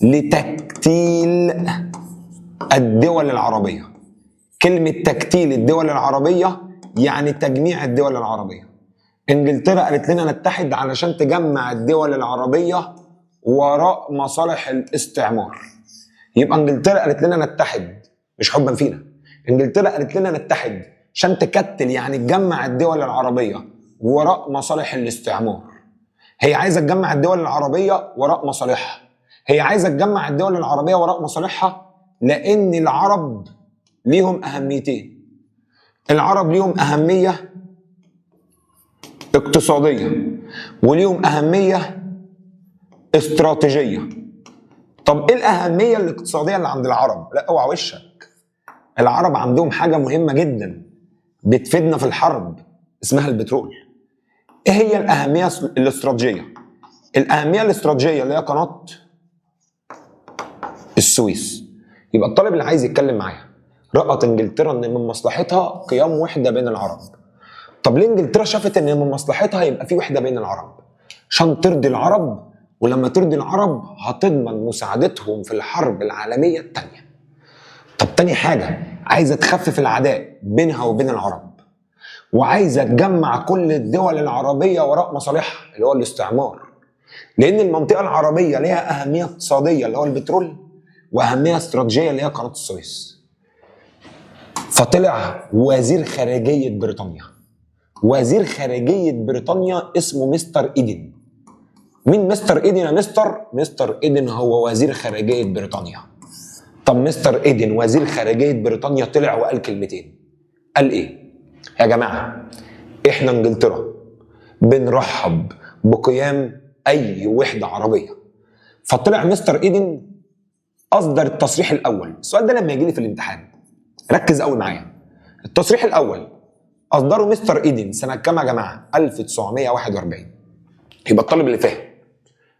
لتكتيل الدول العربيه. كلمه تكتيل الدول العربيه يعني تجميع الدول العربيه. انجلترا قالت لنا نتحد علشان تجمع الدول العربيه وراء مصالح الاستعمار. يبقى انجلترا قالت لنا نتحد مش حبا فينا، انجلترا قالت لنا نتحد عشان تكتل يعني تجمع الدول العربيه وراء مصالح الاستعمار. هي عايزه تجمع الدول العربيه وراء مصالحها. هي عايزه تجمع الدول العربيه وراء مصالحها لان العرب ليهم اهميتين. العرب ليهم اهميه اقتصاديه وليهم اهميه استراتيجيه. طب ايه الاهميه الاقتصاديه اللي عند العرب؟ لا اوعى وشك، العرب عندهم حاجه مهمه جدا بتفيدنا في الحرب اسمها البترول. ايه هي الاهميه الاستراتيجيه؟ الاهميه الاستراتيجيه اللي هي قناه السويس. يبقى الطالب اللي عايز يتكلم معايا، رأت انجلترا ان من مصلحتها قيام وحده بين العرب. طب ليه انجلترا شافت ان من مصلحتها يبقى في وحده بين العرب؟ عشان ترضي العرب، ولما ترضي العرب هتضمن مساعدتهم في الحرب العالميه الثانيه. طب تاني حاجه عايزه تخفف العداء بينها وبين العرب، وعايزه تجمع كل الدول العربيه وراء مصالحها اللي هو الاستعمار. لان المنطقه العربيه ليها اهميه اقتصاديه اللي هو البترول، واهميه استراتيجيه اللي هي قناه السويس. فطلع وزير خارجيه بريطانيا. وزير خارجيه بريطانيا اسمه مستر ايدن. مين مستر ايدن يا مستر؟ مستر ايدن هو وزير خارجيه بريطانيا. طب مستر ايدن وزير خارجيه بريطانيا طلع وقال كلمتين. قال ايه؟ يا جماعه احنا انجلترا بنرحب بقيام اي وحده عربيه. فطلع مستر ايدن اصدر التصريح الاول. السؤال ده لما يجي لي في الامتحان ركز قوي معايا. التصريح الاول اصدره مستر ايدن سنه كام يا جماعه؟ 1941. يبقى الطالب اللي فاهم،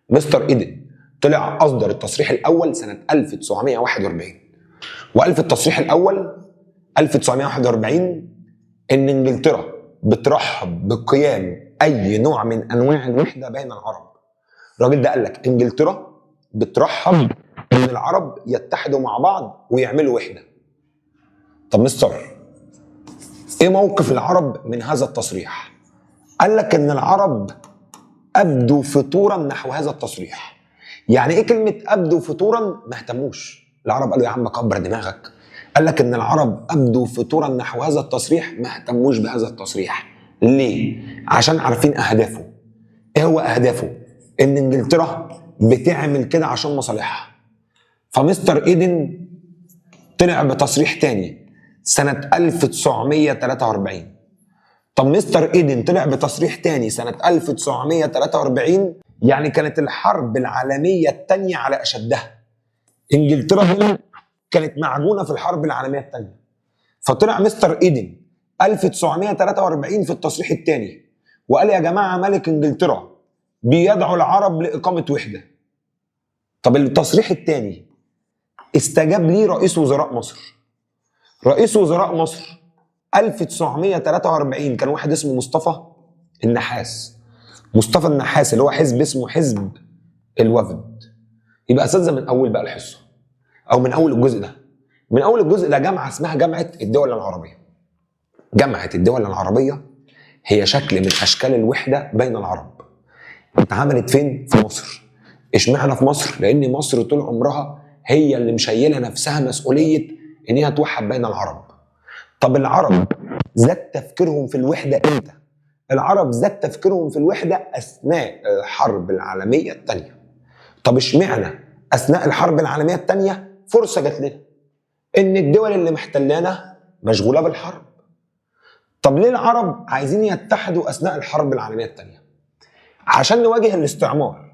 مستر ايدن طلع اصدر التصريح الاول سنه 1941. وقال في التصريح الاول 1941 ان انجلترا بترحب بقيام اي نوع من انواع الوحده بين العرب. الراجل ده قال لك انجلترا بترحب ان العرب يتحدوا مع بعض ويعملوا وحده. طب مستر ايه موقف العرب من هذا التصريح؟ قال لك ان العرب ابدوا فتورا نحو هذا التصريح. يعني ايه كلمه ابدوا فتورا؟ ما اهتموش. العرب قالوا يا عم كبر دماغك. قال لك ان العرب ابدوا فتورا نحو هذا التصريح، ما اهتموش بهذا التصريح. ليه؟ عشان عارفين اهدافه. ايه هو اهدافه؟ ان انجلترا بتعمل كده عشان مصالحها. فمستر ايدن طلع بتصريح تاني سنة 1943. طب مستر ايدن طلع بتصريح تاني سنة 1943، يعني كانت الحرب العالمية الثانية على أشدها. انجلترا هنا كانت معجونة في الحرب العالمية الثانية. فطلع مستر ايدن 1943 في التصريح الثاني وقال يا جماعة ملك انجلترا بيدعو العرب لإقامة وحدة. طب التصريح الثاني استجاب ليه رئيس وزراء مصر. رئيس وزراء مصر 1943 كان واحد اسمه مصطفى النحاس. مصطفى النحاس اللي هو حزب اسمه حزب الوفد. يبقى اساتذه من اول بقى الحصه او من اول الجزء ده. من اول الجزء ده جامعه اسمها جامعه الدول العربيه. جامعه الدول العربيه هي شكل من اشكال الوحده بين العرب. اتعملت فين؟ في مصر. اشمعنى في مصر؟ لان مصر طول عمرها هي اللي مشيله نفسها مسؤوليه ان هي توحد بين العرب. طب العرب زاد تفكيرهم في الوحده امتى؟ العرب زاد تفكيرهم في الوحدة أثناء الحرب العالمية الثانية. طب اشمعنى أثناء الحرب العالمية الثانية؟ فرصة جات لنا إن الدول اللي محتلانا مشغولة بالحرب. طب ليه العرب عايزين يتحدوا أثناء الحرب العالمية الثانية؟ عشان نواجه الاستعمار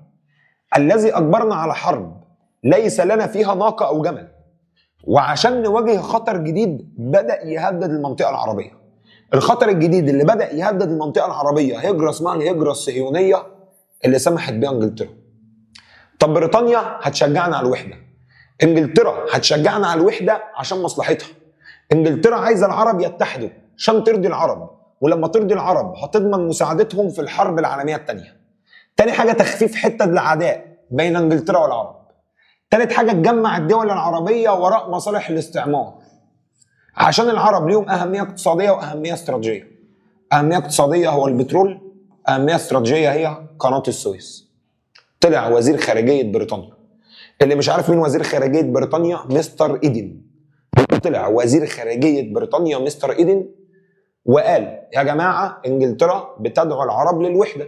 الذي أجبرنا على حرب ليس لنا فيها ناقة أو جمل، وعشان نواجه خطر جديد بدأ يهدد المنطقة العربية. الخطر الجديد اللي بدأ يهدد المنطقة العربية هجرة اسمها الهجرة الصهيونية اللي سمحت بها انجلترا. طب بريطانيا هتشجعنا على الوحدة، انجلترا هتشجعنا على الوحدة عشان مصلحتها. انجلترا عايزة العرب يتحدوا عشان ترضي العرب، ولما ترضي العرب هتضمن مساعدتهم في الحرب العالمية الثانية. تاني حاجة تخفيف حتة العداء بين انجلترا والعرب. تالت حاجة تجمع الدول العربية وراء مصالح الاستعمار، عشان العرب ليهم أهمية اقتصادية وأهمية استراتيجية. أهمية اقتصادية هو البترول، أهمية استراتيجية هي قناة السويس. طلع وزير خارجية بريطانيا، اللي مش عارف مين وزير خارجية بريطانيا، مستر إيدن. طلع وزير خارجية بريطانيا مستر إيدن وقال يا جماعة انجلترا بتدعو العرب للوحدة.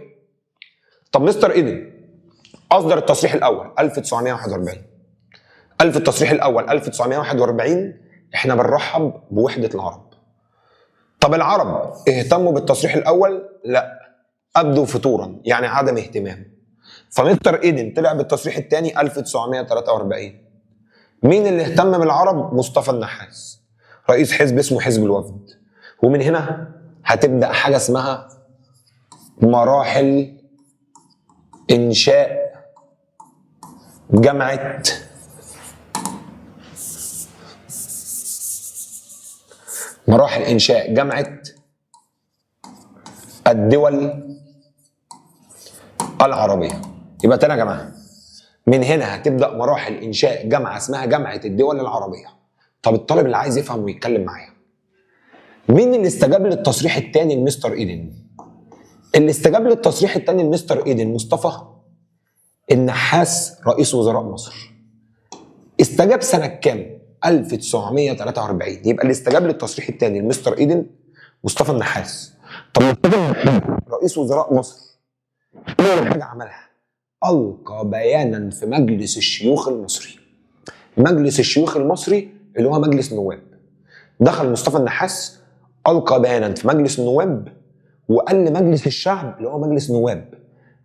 طب مستر إيدن أصدر التصريح الأول 1941. التصريح الأول 1941 احنا بنرحب بوحدة العرب. طب العرب اهتموا بالتصريح الأول؟ لا، أبدوا فتورا، يعني عدم اهتمام. فمستر إيدن طلع بالتصريح الثاني 1943. مين اللي اهتم بالعرب؟ مصطفى النحاس، رئيس حزب اسمه حزب الوفد. ومن هنا هتبدأ حاجة اسمها مراحل إنشاء جامعة الدول العربية. يبقى تاني يا جماعة، من هنا هتبدأ مراحل إنشاء جامعة اسمها جامعة الدول العربية. طب الطالب اللي عايز يفهم ويتكلم معايا، مين اللي استجاب للتصريح الثاني لمستر إيدن؟ اللي استجاب للتصريح الثاني لمستر إيدن مصطفى النحاس رئيس وزراء مصر. استجاب سنة كام؟ 1943. يبقى اللي استجاب للتصريح الثاني لمستر إيدن مصطفى النحاس. طب مصطفى النحاس رئيس وزراء مصر أول حاجة عملها ألقى بيانا في مجلس الشيوخ المصري. مجلس الشيوخ المصري اللي هو مجلس النواب. دخل مصطفى النحاس ألقى بيانا في مجلس النواب وقال لمجلس الشعب اللي هو مجلس النواب: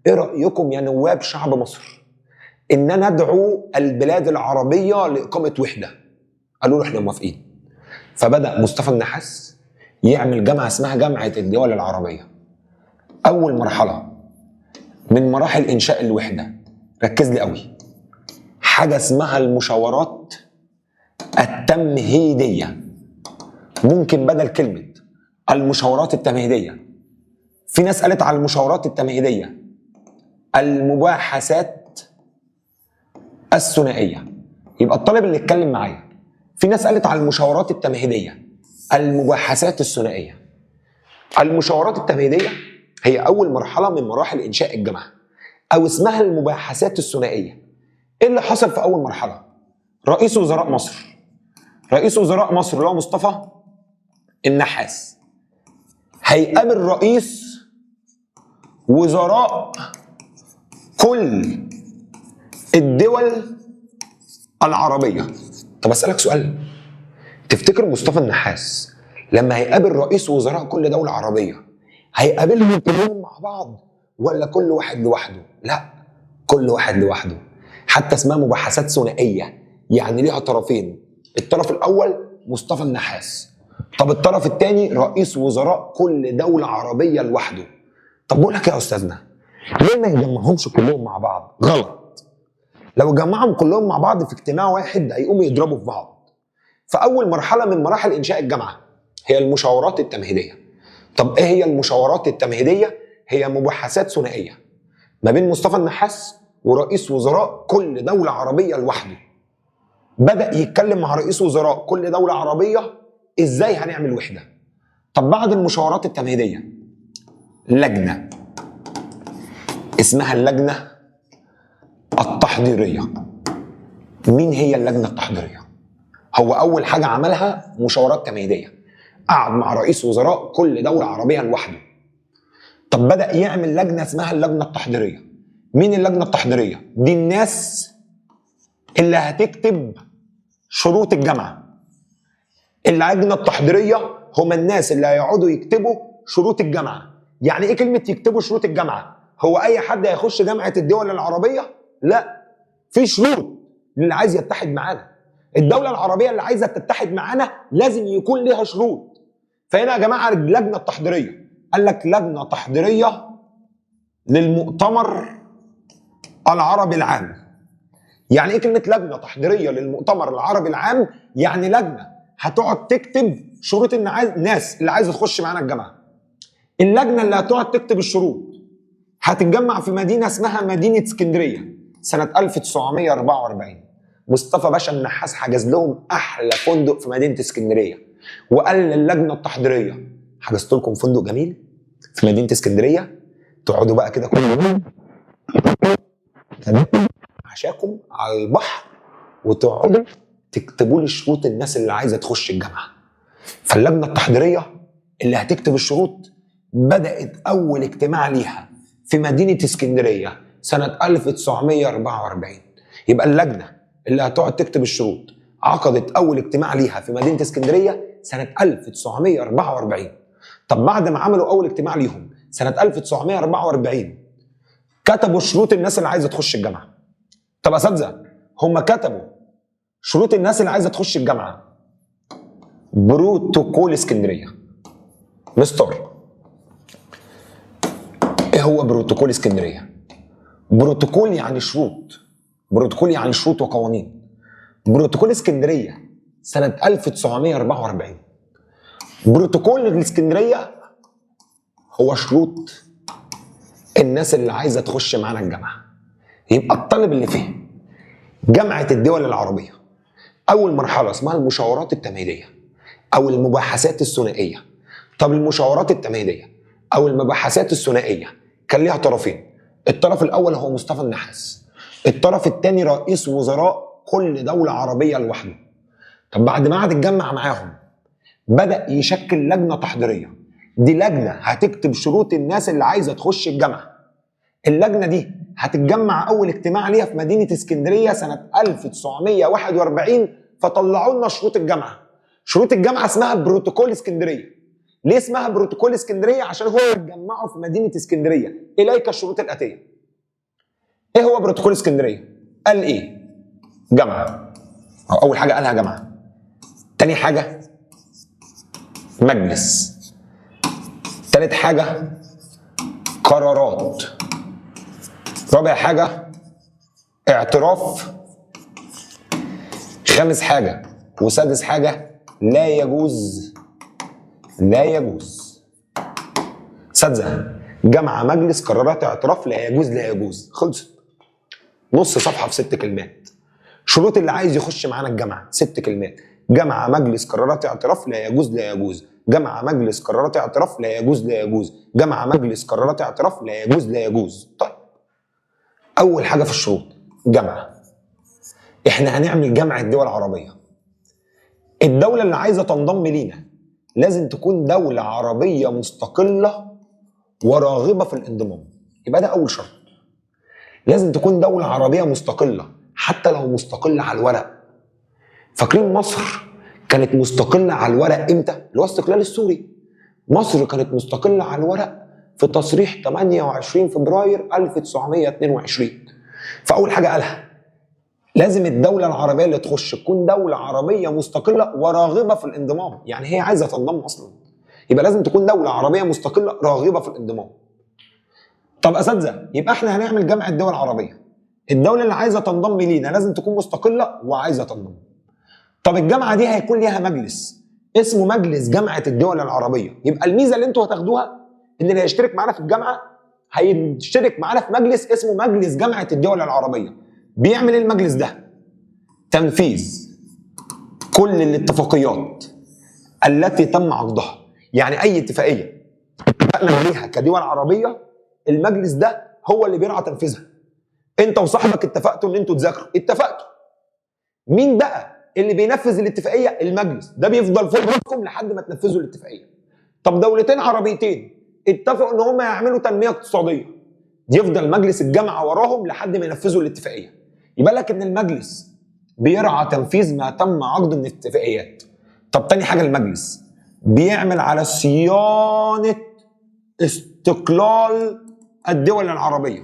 إيه رأيكم يا نواب شعب مصر إن ندعو البلاد العربية لإقامة وحدة؟ قالوا له إحنا موافقين. فبدأ مصطفى النحاس يعمل جامعة اسمها جامعة الدول العربية. أول مرحلة من مراحل إنشاء الوحدة، ركز لي قوي، حاجة اسمها المشاورات التمهيدية. ممكن بدل كلمة المشاورات التمهيدية في ناس قالت على المشاورات التمهيدية المباحثات الثنائية. يبقى الطالب اللي اتكلم معايا، في ناس قالت على المشاورات التمهيدية المباحثات الثنائية. المشاورات التمهيدية هي أول مرحلة من مراحل إنشاء الجامعة، أو اسمها المباحثات الثنائية. إيه اللي حصل في أول مرحلة؟ رئيس وزراء مصر اللي هو مصطفى النحاس هيقابل رئيس وزراء كل الدول العربية. طب أسألك سؤال، تفتكر مصطفى النحاس لما هيقابل رئيس وزراء كل دولة عربية هيقابلهم كلهم مع بعض ولا كل واحد لوحده؟ لا، كل واحد لوحده. حتى اسمها مباحثات ثنائية، يعني ليها طرفين. الطرف الأول مصطفى النحاس، طب الطرف الثاني رئيس وزراء كل دولة عربية لوحده. طب بقول لك يا أستاذنا، ليه ما يجمعهمش كلهم مع بعض؟ غلط. لو جمعهم كلهم مع بعض في اجتماع واحد هيقوموا يضربوا في بعض. فأول مرحلة من مراحل إنشاء الجامعة هي المشاورات التمهيدية. طب إيه هي المشاورات التمهيدية؟ هي مباحثات ثنائية ما بين مصطفى النحاس ورئيس وزراء كل دولة عربية لوحده. بدأ يتكلم مع رئيس وزراء كل دولة عربية إزاي هنعمل وحدة. طب بعد المشاورات التمهيدية لجنة اسمها اللجنة التحضيرية. مين هي اللجنة التحضيرية؟ هو أول حاجة عملها مشاورات تمهيدية، قعد مع رئيس وزراء كل دولة عربية لوحده. طب بدأ يعمل لجنة اسمها اللجنة التحضيرية. مين اللجنة التحضيرية؟ دي الناس اللي هتكتب شروط الجامعة. اللجنة التحضيرية هم الناس اللي هيقعدوا يكتبوا شروط الجامعة. يعني ايه كلمة يكتبوا شروط الجامعة؟ هو اي حد هيخش جامعة الدول العربية؟ لا، في شروط للي عايز يتحد معانا. الدولة العربية اللي عايزة تتحد معانا لازم يكون لها شروط. فهنا يا جماعة اللجنة التحضيرية قال لك لجنة تحضيرية للمؤتمر العربي العام. يعني ايه كلمة لجنة تحضيرية للمؤتمر العربي العام؟ يعني لجنة هتقعد تكتب شروط الناس اللي عايزة تخش معانا الجامعة. اللجنة اللي هتقعد تكتب الشروط هتتجمع في مدينة اسمها مدينة اسكندرية سنة 1944. مصطفى باشا النحاس حجز لهم أحلى فندق في مدينة اسكندرية، وقال للجنة التحضيرية حجزت لكم فندق جميل في مدينة اسكندرية، تقعدوا بقى كده كل يوم عشاكم على البحر وتقعدوا تكتبوا لي شروط الناس اللي عايزة تخش الجامعة. فاللجنة التحضيرية اللي هتكتب الشروط بدأت أول اجتماع ليها في مدينة اسكندرية سنة 1944. يبقى اللجنة اللي هتقعد تكتب الشروط عقدت أول اجتماع ليها في مدينة اسكندرية سنة 1944. طب بعد ما عملوا أول اجتماع ليهم سنة 1944 كتبوا شروط الناس اللي عايزة تخش الجامعة. طب يا أساتذة، هم كتبوا شروط الناس اللي عايزة تخش الجامعة بروتوكول اسكندرية. مستر، ايه هو بروتوكول اسكندرية؟ بروتوكول يعني شروط، بروتوكول يعني شروط وقوانين. بروتوكول اسكندرية سنة 1944. بروتوكول الاسكندرية هو شروط الناس اللي عايزة تخش معانا الجامعة. يبقى الطالب اللي فيه جامعة الدول العربية أول مرحلة اسمها المشاورات التمهيدية أو المباحثات الثنائية. طب المشاورات التمهيدية أو المباحثات الثنائية كان ليها طرفين. الطرف الأول هو مصطفى النحاس، الطرف الثاني رئيس وزراء كل دولة عربية لوحده. طب بعد ما قعد يتجمع معاهم بدأ يشكل لجنة تحضيرية. دي لجنة هتكتب شروط الناس اللي عايزة تخش الجامعة. اللجنة دي هتتجمع أول اجتماع ليها في مدينة اسكندرية سنة 1941، فطلعوا لنا شروط الجامعة. شروط الجامعة اسمها بروتوكول اسكندرية. ليه اسمها بروتوكول اسكندرية؟ عشان هو اتجمعوا في مدينة اسكندرية. إليك الشروط الآتية. إيه هو بروتوكول اسكندرية؟ قال إيه؟ جامعة. أول حاجة قالها جامعة. تاني حاجة مجلس. تالت حاجة قرارات. رابع حاجة اعتراف. خامس حاجة وسادس حاجة لا يجوز. لا يجوز. سادسة جامعة مجلس قرارات اعتراف لا يجوز. لا يجوز. خلصت. نص صفحة في 6 كلمات. شروط اللي عايز يخش معانا الجامعة 6 كلمات. جامعة مجلس قرارات اعتراف لا يجوز. لا يجوز. جامعة مجلس قرارات اعتراف لا يجوز. لا يجوز. جامعة مجلس قرارات اعتراف لا يجوز. لا يجوز. طيب، أول حاجة في الشروط جامعة. إحنا هنعمل جامعة دول عربية. الدولة اللي عايزة تنضم لينا لازم تكون دولة عربية مستقلة وراغبة في الانضمام. يبقى ده أول شرط. لازم تكون دولة عربية مستقلة حتى لو مستقلة على الورق. فاكرين مصر كانت مستقلة على الورق إمتى؟ اللي هو الاستقلال السوري. مصر كانت مستقلة على الورق في تصريح 28 فبراير 1922. فأول حاجة قالها لازم الدولة العربية اللي تخش تكون دولة عربية مستقلة وراغبة في الانضمام. يعني هي عايزة تنضم أصلا، يبقى لازم تكون دولة عربية مستقلة راغبة في الانضمام. طب أساتذة، يبقى احنا هنعمل جامعة دول عربية. الدولة اللي عايزة تنضم لينا لازم تكون مستقلة وعايزة تنضم. طب الجامعة دي هيكون ليها مجلس اسمه مجلس جامعة الدول العربية. يبقى الميزة اللي انتوا هتاخدوها ان اللي هيشترك معانا في الجامعة هيشترك معانا في مجلس اسمه مجلس جامعة الدول العربية. بيعمل ايه المجلس ده؟ تنفيذ كل الاتفاقيات التي تم عقدها. يعني اي اتفاقية اتفقنا عليها كدول عربية المجلس ده هو اللي بيرعى تنفيذها. انت وصاحبك اتفقتوا ان انتوا تذاكروا، اتفقتوا. مين بقى اللي بينفذ الاتفاقية؟ المجلس ده بيفضل فوق راسكم لحد ما تنفذوا الاتفاقية. طب دولتين عربيتين اتفقوا ان هم يعملوا تنميه اقتصاديه، يفضل مجلس الجامعه وراهم لحد ما ينفذوا الاتفاقيه. يبقى لك ان المجلس بيرعى تنفيذ ما تم عقده من الاتفاقيات. طب تاني حاجه، المجلس بيعمل على صيانه استقلال الدول العربيه.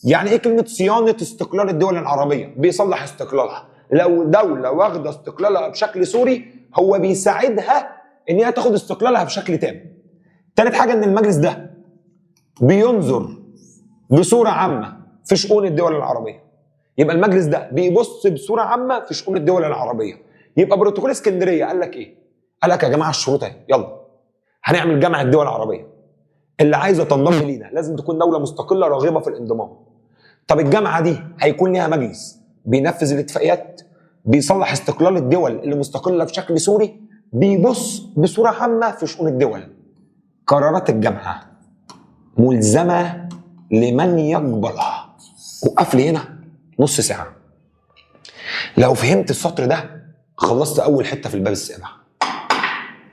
يعني ايه كلمه صيانه استقلال الدول العربيه؟ بيصلح استقلالها. لو دوله واخده استقلالها بشكل سوري، هو بيساعدها ان هي تاخد استقلالها بشكل تام. تالت حاجه ان المجلس ده بينظر بصوره عامه في شؤون الدول العربيه. يبقى المجلس ده بيبص بصوره عامه في شؤون الدول العربيه. يبقى بروتوكول اسكندريه قال لك ايه؟ قال لك يا جماعه الشروط اهي، يلا هنعمل جامعه دول عربيه، اللي عايزه تنضم لينا لازم تكون دوله مستقله راغبه في الانضمام. طب الجامعه دي هيكون ليها مجلس بينفذ الاتفاقيات، بيصلح استقلال الدول اللي مستقله بشكل سوري، بيبص بصوره عامه في شؤون الدول. قرارات الجامعه ملزمه لمن يقبلها. وقف لي هنا نص ساعه. لو فهمت السطر ده خلصت اول حته في الباب السابع.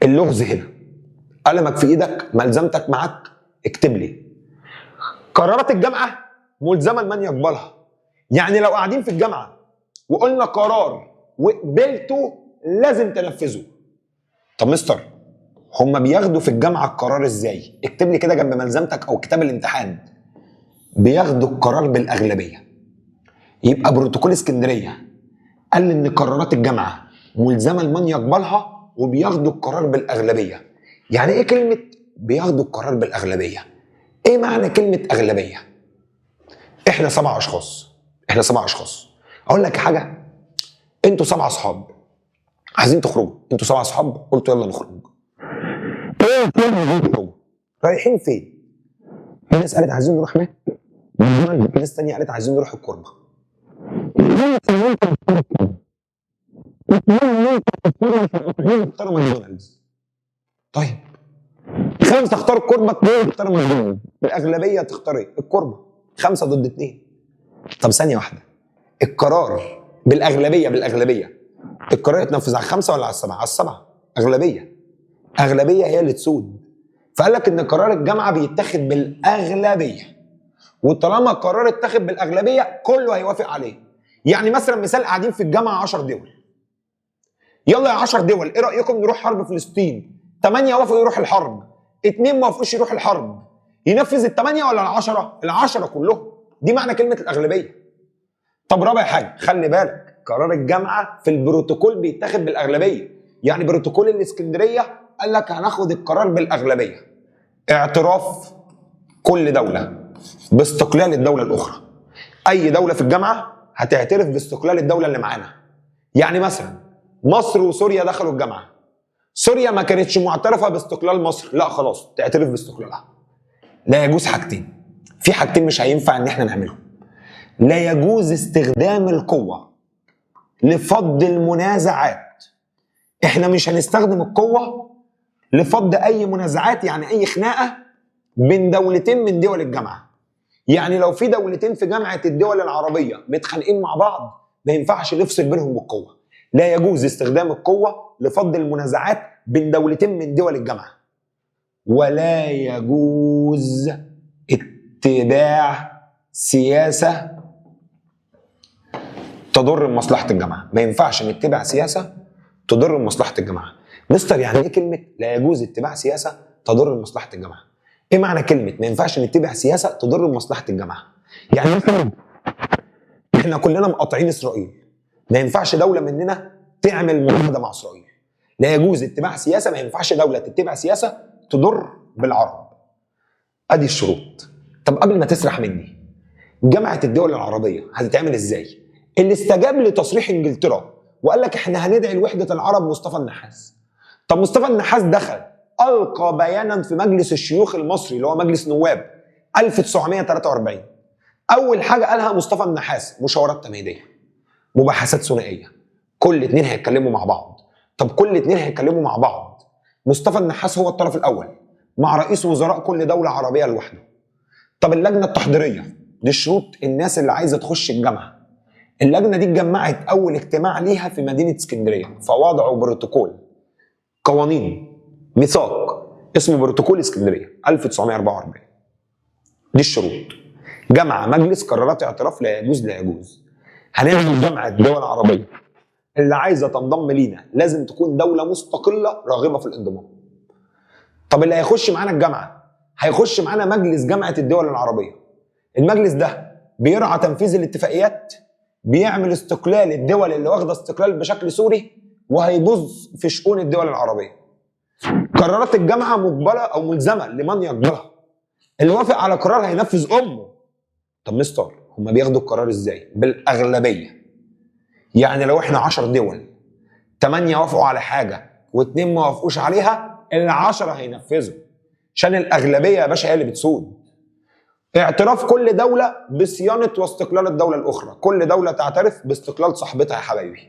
اللغز هنا، قلمك في ايدك، ملزمتك معاك، اكتب لي قرارات الجامعه ملزمه لمن يقبلها. يعني لو قاعدين في الجامعه وقلنا قرار وقبلته لازم تنفذه. طب مستر هم بياخدوا في الجامعه القرار ازاي؟ اكتب لي كده جنب ملزمتك او كتاب الامتحان. بياخدوا القرار بالاغلبيه. يبقى بروتوكول اسكندريه قال ان قرارات الجامعه ملزمه لمن يقبلها وبياخدوا القرار بالاغلبيه. يعني ايه كلمه بياخدوا القرار بالاغلبيه؟ ايه معنى كلمه اغلبيه؟ احنا 7 اشخاص. اقول لك حاجه، انتوا 7 اصحاب عايزين تخرجوا. انتوا 7 اصحاب قلتوا يلا نخرج. رايحين فين؟ في ناس قالت عايزين نروح هناك، في ناس تانية قالت عايزين نروح الكوربه. اختاروا ماكدونالدز. طيب 5 اختاروا الكوربه، 2 اختاروا ماكدونالدز. الاغلبيه تختار ايه؟ الكوربه. 5 ضد 2. طب ثانيه واحده، القرار بالاغلبيه القرار يتنفذ على 5 ولا على 7؟ على 7. اغلبيه هي اللي تسود. فقال لك ان قرار الجامعه بيتاخد بالاغلبيه، وطالما القرار اتاخد بالاغلبيه كله هيوافق عليه. يعني مثلا مثال، قاعدين في الجامعه 10 دول، يلا يا 10 دول ايه رايكم نروح حرب فلسطين؟ 8 وافقوا يروح الحرب، 2 ما وافقوش يروح الحرب. ينفذ ال8 ولا ال10؟ ال10 كلهم. دي معنى كلمه الاغلبيه. طب رابع حاجه، خلي بالك قرار الجامعه في البروتوكول بيتاخد بالاغلبيه. يعني بروتوكول الاسكندريه قال لك هناخد القرار بالاغلبيه. اعتراف كل دوله باستقلال الدوله الاخرى. اي دوله في الجامعه هتعترف باستقلال الدوله اللي معانا. يعني مثلا مصر وسوريا دخلوا الجامعه، سوريا ما كانتش معترفه باستقلال مصر، لا خلاص تعترف باستقلالها. لا يجوز حاجتين، في حاجتين مش هينفع ان احنا نعملهم. لا يجوز استخدام القوه لفض المنازعات. احنا مش هنستخدم القوه لفض اي منازعات، يعني اي خناقه بين دولتين من دول الجامعه. يعني لو في دولتين في جامعه الدول العربيه متخانقين مع بعض، ما ينفعش نفصل بينهم بالقوه. لا يجوز استخدام القوه لفض المنازعات بين دولتين من دول الجامعه. ولا يجوز اتباع سياسه تضر مصلحه الجامعه. ما ينفعش نتبع سياسه تضر مصلحه الجامعه. مستر يعني ايه كلمه لا يجوز اتباع سياسه تضر مصلحه الجامعه؟ ايه معنى كلمه ما ينفعش نتبع سياسه تضر مصلحه الجامعه؟ يعني مثلا احنا كلنا مقاطعين اسرائيل، ما ينفعش دوله مننا تعمل معاهده مع اسرائيل. لا يجوز اتباع سياسه، ما ينفعش دوله تتبع سياسه تضر بالعرب. ادي الشروط. طب قبل ما تسرح مني، جامعه الدول العربيه هتتعمل ازاي؟ اللي استجاب لتصريح انجلترا وقال لك احنا هندعي لوحده العرب مصطفى النحاس. طب مصطفى النحاس دخل القى بيانا في مجلس الشيوخ المصري اللي هو مجلس نواب 1943. اول حاجه قالها مصطفى النحاس مشاورات تمهيديه، مباحثات ثنائيه، كل 2 هيتكلموا مع بعض. طب كل 2 هيتكلموا مع بعض، مصطفى النحاس هو الطرف الاول مع رئيس وزراء كل دوله عربيه لوحده. طب اللجنه التحضيريه دي شروط الناس اللي عايزه تخش الجامعه. اللجنه دي اتجمعت اول اجتماع ليها في مدينه اسكندريه، فوضعوا بروتوكول، قوانين، ميثاق، اسمه بروتوكول اسكندريه 1944. دي الشروط. جامعه مجلس قرارات اعتراف لا يجوز لا يجوز. هنعمل جامعه دول عربيه، اللي عايزه تنضم لينا لازم تكون دوله مستقله راغبه في الانضمام. طب اللي هيخش معانا الجامعه هيخش معانا مجلس جامعه الدول العربيه. المجلس ده بيرعى تنفيذ الاتفاقيات، بيعمل استقلال الدول اللي واخده استقلال بشكل سوري، وهيبص في شؤون الدول العربيه. قرارات الجامعه مقبله او ملزمه لمن يقبلها. اللي وافق على قرار هينفذ امه. طب مستر هم بياخدوا القرار ازاي؟ بالاغلبيه. يعني لو احنا 10 دول 8 وافقوا على حاجه و2 ما وافقوش عليها، ال10 هينفذوا عشان الاغلبيه يا باشا هي اللي بتسود. اعتراف كل دوله بصيانه واستقلال الدوله الاخرى، كل دوله تعترف باستقلال صاحبتها يا حبايبي.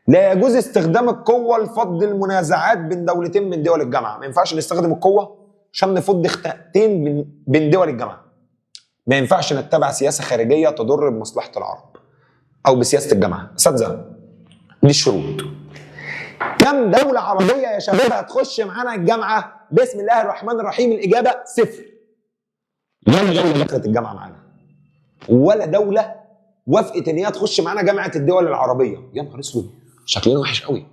لا يجوز استخدام القوه لفض المنازعات بين دولتين من دول الجامعه، ما ينفعش نستخدم القوه عشان نفض خناقتين بين دول الجامعه. ما ينفعش نتبع سياسه خارجيه تضر بمصلحه العرب او بسياسه الجامعه. اساتذه دي الشروط. كم دوله عربيه يا شباب هتخش معانا الجامعه؟ بسم الله الرحمن الرحيم الاجابه 0. ولا دوله دخلت الجامعه معانا، ولا دوله وافقت ان هي تخش معانا جامعه الدول العربيه. يا نهار اسود، شكلنا وحش قوي.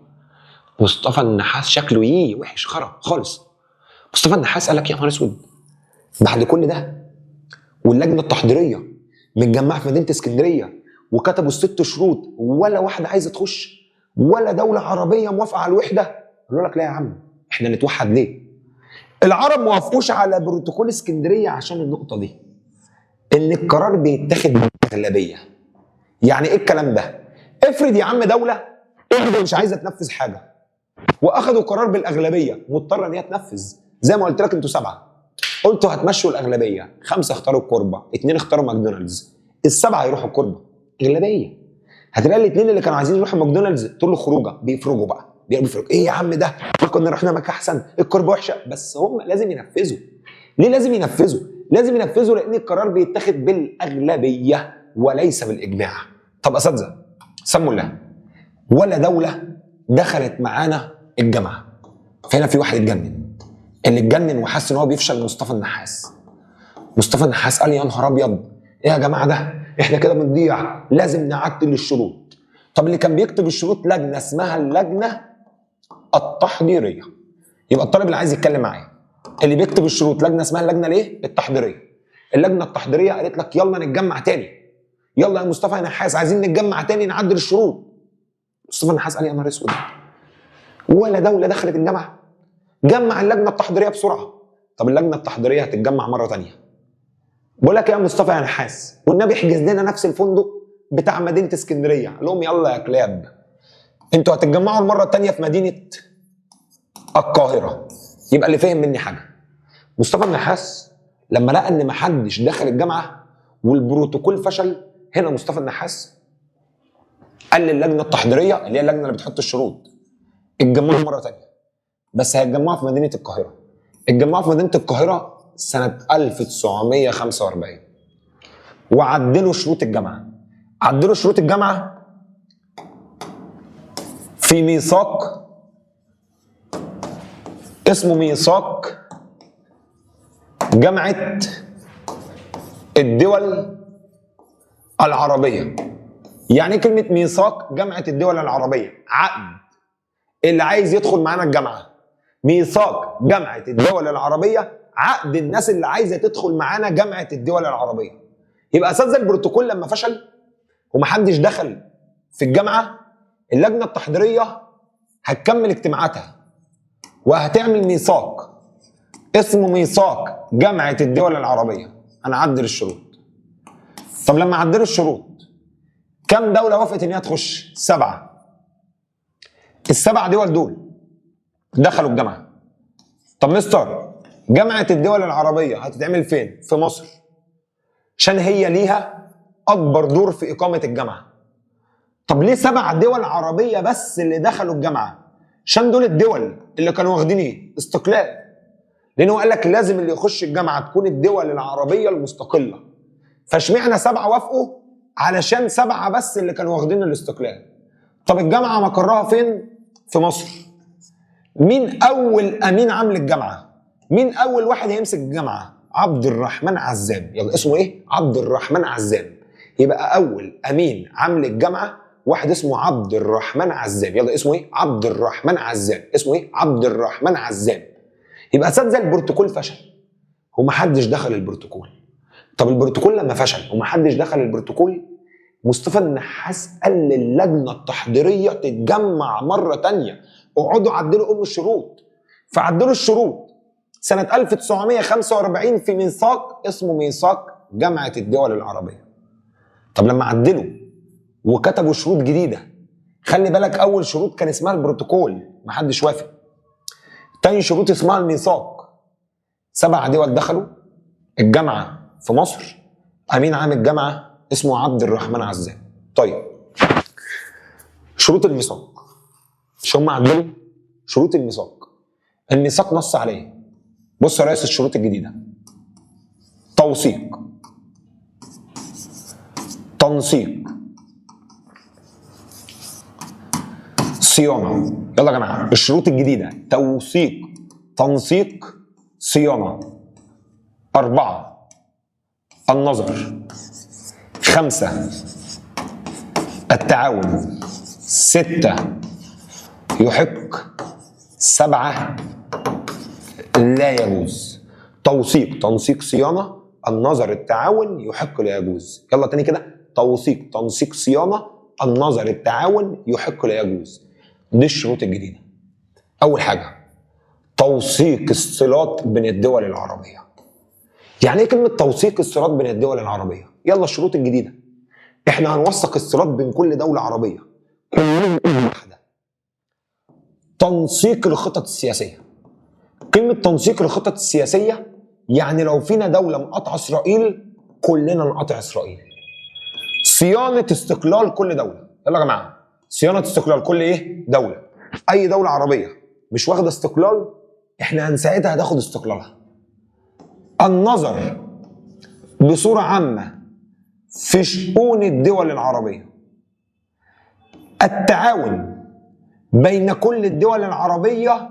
مصطفى النحاس شكله وحش خرا خالص. مصطفى النحاس قال لك يا نهار اسود، بعد كل ده واللجنه التحضيريه متجمعه في مدينه اسكندريه وكتبوا ال6 شروط، ولا واحده عايزه تخش، ولا دوله عربيه موافقه على الوحده. قالوا لك لا يا عم، احنا نتوحد ليه؟ العرب ما وافقوش على بروتوكول اسكندريه عشان النقطه دي، ان القرار بيتاخد بالاغلبيه. يعني ايه الكلام ده؟ افرض يا عم دوله واحده مش عايزه تنفذ حاجه واخدوا قرار بالاغلبيه، مضطره ان هي تنفذ. زي ما قلت لك انتوا 7 قلتوا هتمشوا الاغلبيه، 5 اختاروا الكوربه، 2 اختاروا ماكدونالدز، ال7 هيروحوا الكوربه. اغلبيه. هتلاقي ال2 اللي كانوا عايزين يروحوا ماكدونالدز تقول له خروجه، بيفرجوا بقى، بيفرجوا ايه يا عم ده؟ ما كنا رحنا مكان احسن، الكوربه وحشه. بس هم لازم ينفذوا. ليه لازم ينفذوا؟ لازم ينفذوا لان القرار بيتاخد بالاغلبيه وليس بالاجماع. طب اساتذه سموا الله، ولا دوله دخلت معانا الجامعه. فهنا في واحد اتجنن، اللي اتجنن وحس ان هو بيفشل مصطفى النحاس. مصطفى النحاس قال يا نهار ابيض، ايه يا جماعه ده؟ احنا كده بنضيع، لازم نعدل الشروط. طب اللي كان بيكتب الشروط لجنه اسمها اللجنه التحضيريه. يبقى الطالب اللي عايز يتكلم معايا، اللي بيكتب الشروط لجنه اسمها اللجنه ليه؟ التحضيريه. اللجنه التحضيريه قالت لك يلا نتجمع تاني، يلا يا مصطفى النحاس عايزين نتجمع تاني نعدل الشروط. مصطفى النحاس قال يا نهار اسود، ولا دوله دخلت الجامعه؟ جمع اللجنه التحضيريه بسرعه. طب اللجنه التحضيريه هتتجمع مره ثانيه، بقول لك يا مصطفى يا نحاس والنبي احجز لنا نفس الفندق بتاع مدينه اسكندريه. قال لهم يلا يا كلاب، انتوا هتتجمعوا المره الثانيه في مدينه القاهره. يبقى اللي فهم مني حاجه، مصطفى النحاس لما لقى ان محدش دخل الجامعه والبروتوكول فشل، هنا مصطفى النحاس قال للجنه التحضيريه اللي هي اللجنه اللي بتحط الشروط اتجمعوا مره ثانيه، بس هيتجمعوا في مدينه القاهره. اتجمعوا في مدينه القاهره سنه 1945 وعدلوا شروط الجامعه. عدلوا شروط الجامعه في ميثاق اسمه ميثاق جامعه الدول العربيه. يعني ايه كلمه ميثاق جامعه الدول العربيه؟ عقد اللي عايز يدخل معانا الجامعه. ميثاق جامعه الدول العربيه عقد الناس اللي عايزه تدخل معانا جامعه الدول العربيه. يبقى اساتذه البروتوكول لما فشل ومحدش دخل في الجامعه، اللجنه التحضيريه هتكمل اجتماعاتها وهتعمل ميثاق اسمه ميثاق جامعه الدول العربيه. هنعدل الشروط. طب لما عدلوا الشروط كم دوله وافقت ان هي تخش؟ 7. ال7 دول دول دخلوا الجامعه. طب مستر جامعه الدول العربيه هتتعمل فين؟ في مصر، عشان هي ليها اكبر دور في اقامه الجامعه. طب ليه 7 دول عربيه بس اللي دخلوا الجامعه؟ عشان دول الدول اللي كانوا واخدين ايه؟ استقلال. لانه قال لك لازم اللي يخش الجامعه تكون الدول العربيه المستقله. فاشمعنى 7 وافقوا؟ علشان 7 بس اللي كانوا واخدين الاستقلال. طب الجامعه مقرها فين؟ في مصر. مين اول امين عام للجامعه؟ مين اول واحد هيمسك الجامعه؟ عبد الرحمن عزام. يلا اسمه ايه؟ عبد الرحمن عزام. يبقى اول امين عام للجامعه واحد اسمه عبد الرحمن عزام. يلا اسمه ايه؟ عبد الرحمن عزام. اسمه ايه؟ عبد الرحمن عزام. يبقى اساتذه البروتوكول فشل ومحدش دخل البروتوكول. طب البروتوكول لما فشل ومحدش دخل البروتوكول، مصطفى النحاس قال للجنه التحضيريه تتجمع مره تانية، اقعدوا عدلوا الشروط. فعدلوا الشروط سنه 1945 في ميثاق اسمه ميثاق جامعه الدول العربيه. طب لما عدلوا وكتبوا شروط جديده، خلي بالك اول شروط كان اسمها البروتوكول محدش وافق. تاني شروط اسمها الميثاق. 7 دول دخلوا الجامعه في مصر، امين عام الجامعه اسمه عبد الرحمن عزام. طيب شروط الميثاق، مش هم عدلوا شروط الميثاق؟ الميثاق نص عليه. بص يا ريس الشروط الجديده: توثيق، تنسيق، صيانه. يلا يا جماعه الشروط الجديده: توثيق، تنسيق، صيانه. 4 النظر. 5 التعاون. 6 يحق. 7 لا يجوز. توثيق، تنسيق، صيانه، النظر، التعاون، يحق، لا يجوز. يلا تاني كده: توثيق، تنسيق، صيانه، النظر، التعاون، يحق، لا يجوز. دي الشروط الجديده. اول حاجه توثيق الصلات بين الدول العربيه. يعني ايه كلمه توثيق الصلات بين الدول العربيه؟ يلا الشروط الجديده: احنا هنوثق الصلات بين كل دوله عربيه كلهم واحده. تنسيق الخطط السياسيه. كلمه تنسيق الخطط السياسيه يعني لو فينا دوله مقاطعه اسرائيل كلنا نقاطع اسرائيل. صيانه استقلال كل دوله. يلا يا جماعه صيانه استقلال كل ايه؟ دوله. اي دوله عربيه مش واخده استقلال احنا هنساعدها تاخد استقلالها. النظر بصوره عامه في شؤون الدول العربيه. التعاون بين كل الدول العربيه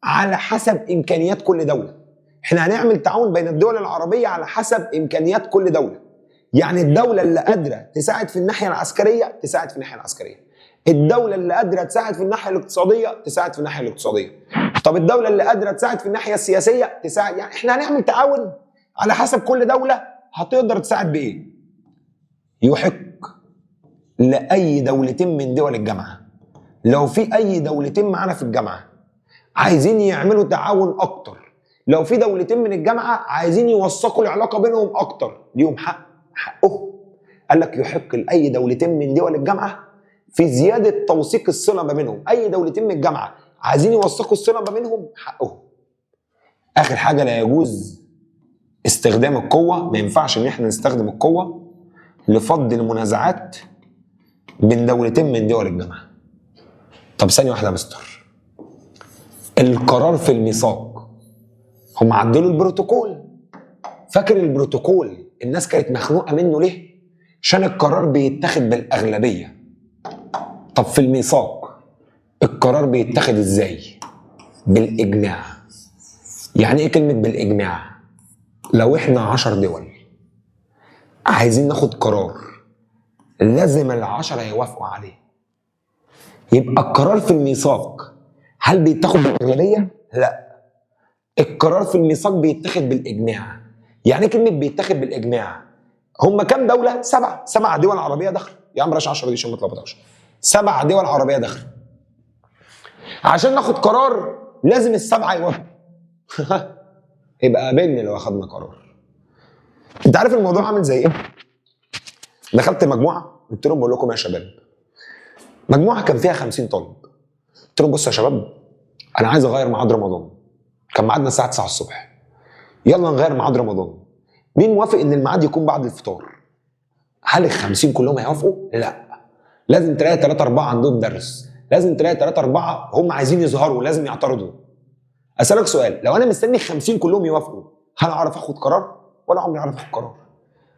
على حسب امكانيات كل دوله. احنا هنعمل تعاون بين الدول العربيه على حسب امكانيات كل دوله. يعني الدوله اللي قادره تساعد في الناحيه العسكريه تساعد في الناحيه العسكريه، الدوله اللي قادره تساعد في الناحيه الاقتصاديه تساعد في الناحيه الاقتصاديه. طب الدوله اللي قادره تساعد في الناحيه السياسيه تساعد. يعني احنا هنعمل تعاون على حسب كل دوله هتقدر تساعد بايه. يحق لاي دولتين من دول الجامعه، لو في اي دولتين معانا في الجامعه عايزين يعملوا تعاون اكتر، لو في دولتين من الجامعه عايزين يوثقوا العلاقه بينهم اكتر، ليهم حقهم. قال لك يحق لاي دولتين من دول الجامعه في زياده توثيق الصله ما بينهم. اي دولتين من الجامعه عايزين يوثقوا الصله ما بينهم حقهم. اخر حاجه لا يجوز استخدام القوه. ما ينفعش ان احنا نستخدم القوه لفض المنازعات بين دولتين من دول الجامعه. طب ثانيه واحده يا مستر، القرار في الميثاق هم عدلوا البروتوكول. فاكر البروتوكول الناس كانت مخنوقه منه ليه؟ عشان القرار بيتاخد بالاغلبيه. طب في الميثاق القرار بيتاخد ازاي؟ بالاجماع. يعني ايه كلمه بالاجماع؟ لو احنا 10 دول عايزين ناخد قرار لازم ال10 يوافقوا عليه. يبقى القرار في الميثاق هل بيتاخد بالاغلبيه؟ لا، القرار في الميثاق بيتاخد بالاجماع. يعني كلمه بيتاخد بالاجماع، هم كام دوله؟ 7 دول عربيه دخلوا. يا عم بلاش 10 دي عشان ما تلخبطكش. 7 دول عربيه دخلوا. عشان ناخد قرار لازم ال7 يوافقوا. يبقى قابلني لو اخدنا قرار. انت عارف الموضوع عامل زي ايه؟ دخلت مجموعه قلت لهم بقول لكم يا شباب، مجموعه كان فيها 50 طالب. قلت لهم بصوا يا شباب انا عايز اغير ميعاد رمضان. كان ميعادنا الساعه 9 الصبح. يلا نغير ميعاد رمضان. مين موافق ان الميعاد يكون بعد الفطار؟ هل ال50 كلهم هيوافقوا؟ لا، لازم تلاقي 3 4 عندهم درس، لازم تلاقي 3 4 هم عايزين يظهروا، لازم يعترضوا. اسالك سؤال، لو انا مستني ال50 كلهم يوافقوا هل اعرف اخد قرار؟ ولا عمري اعرف اخد قرار.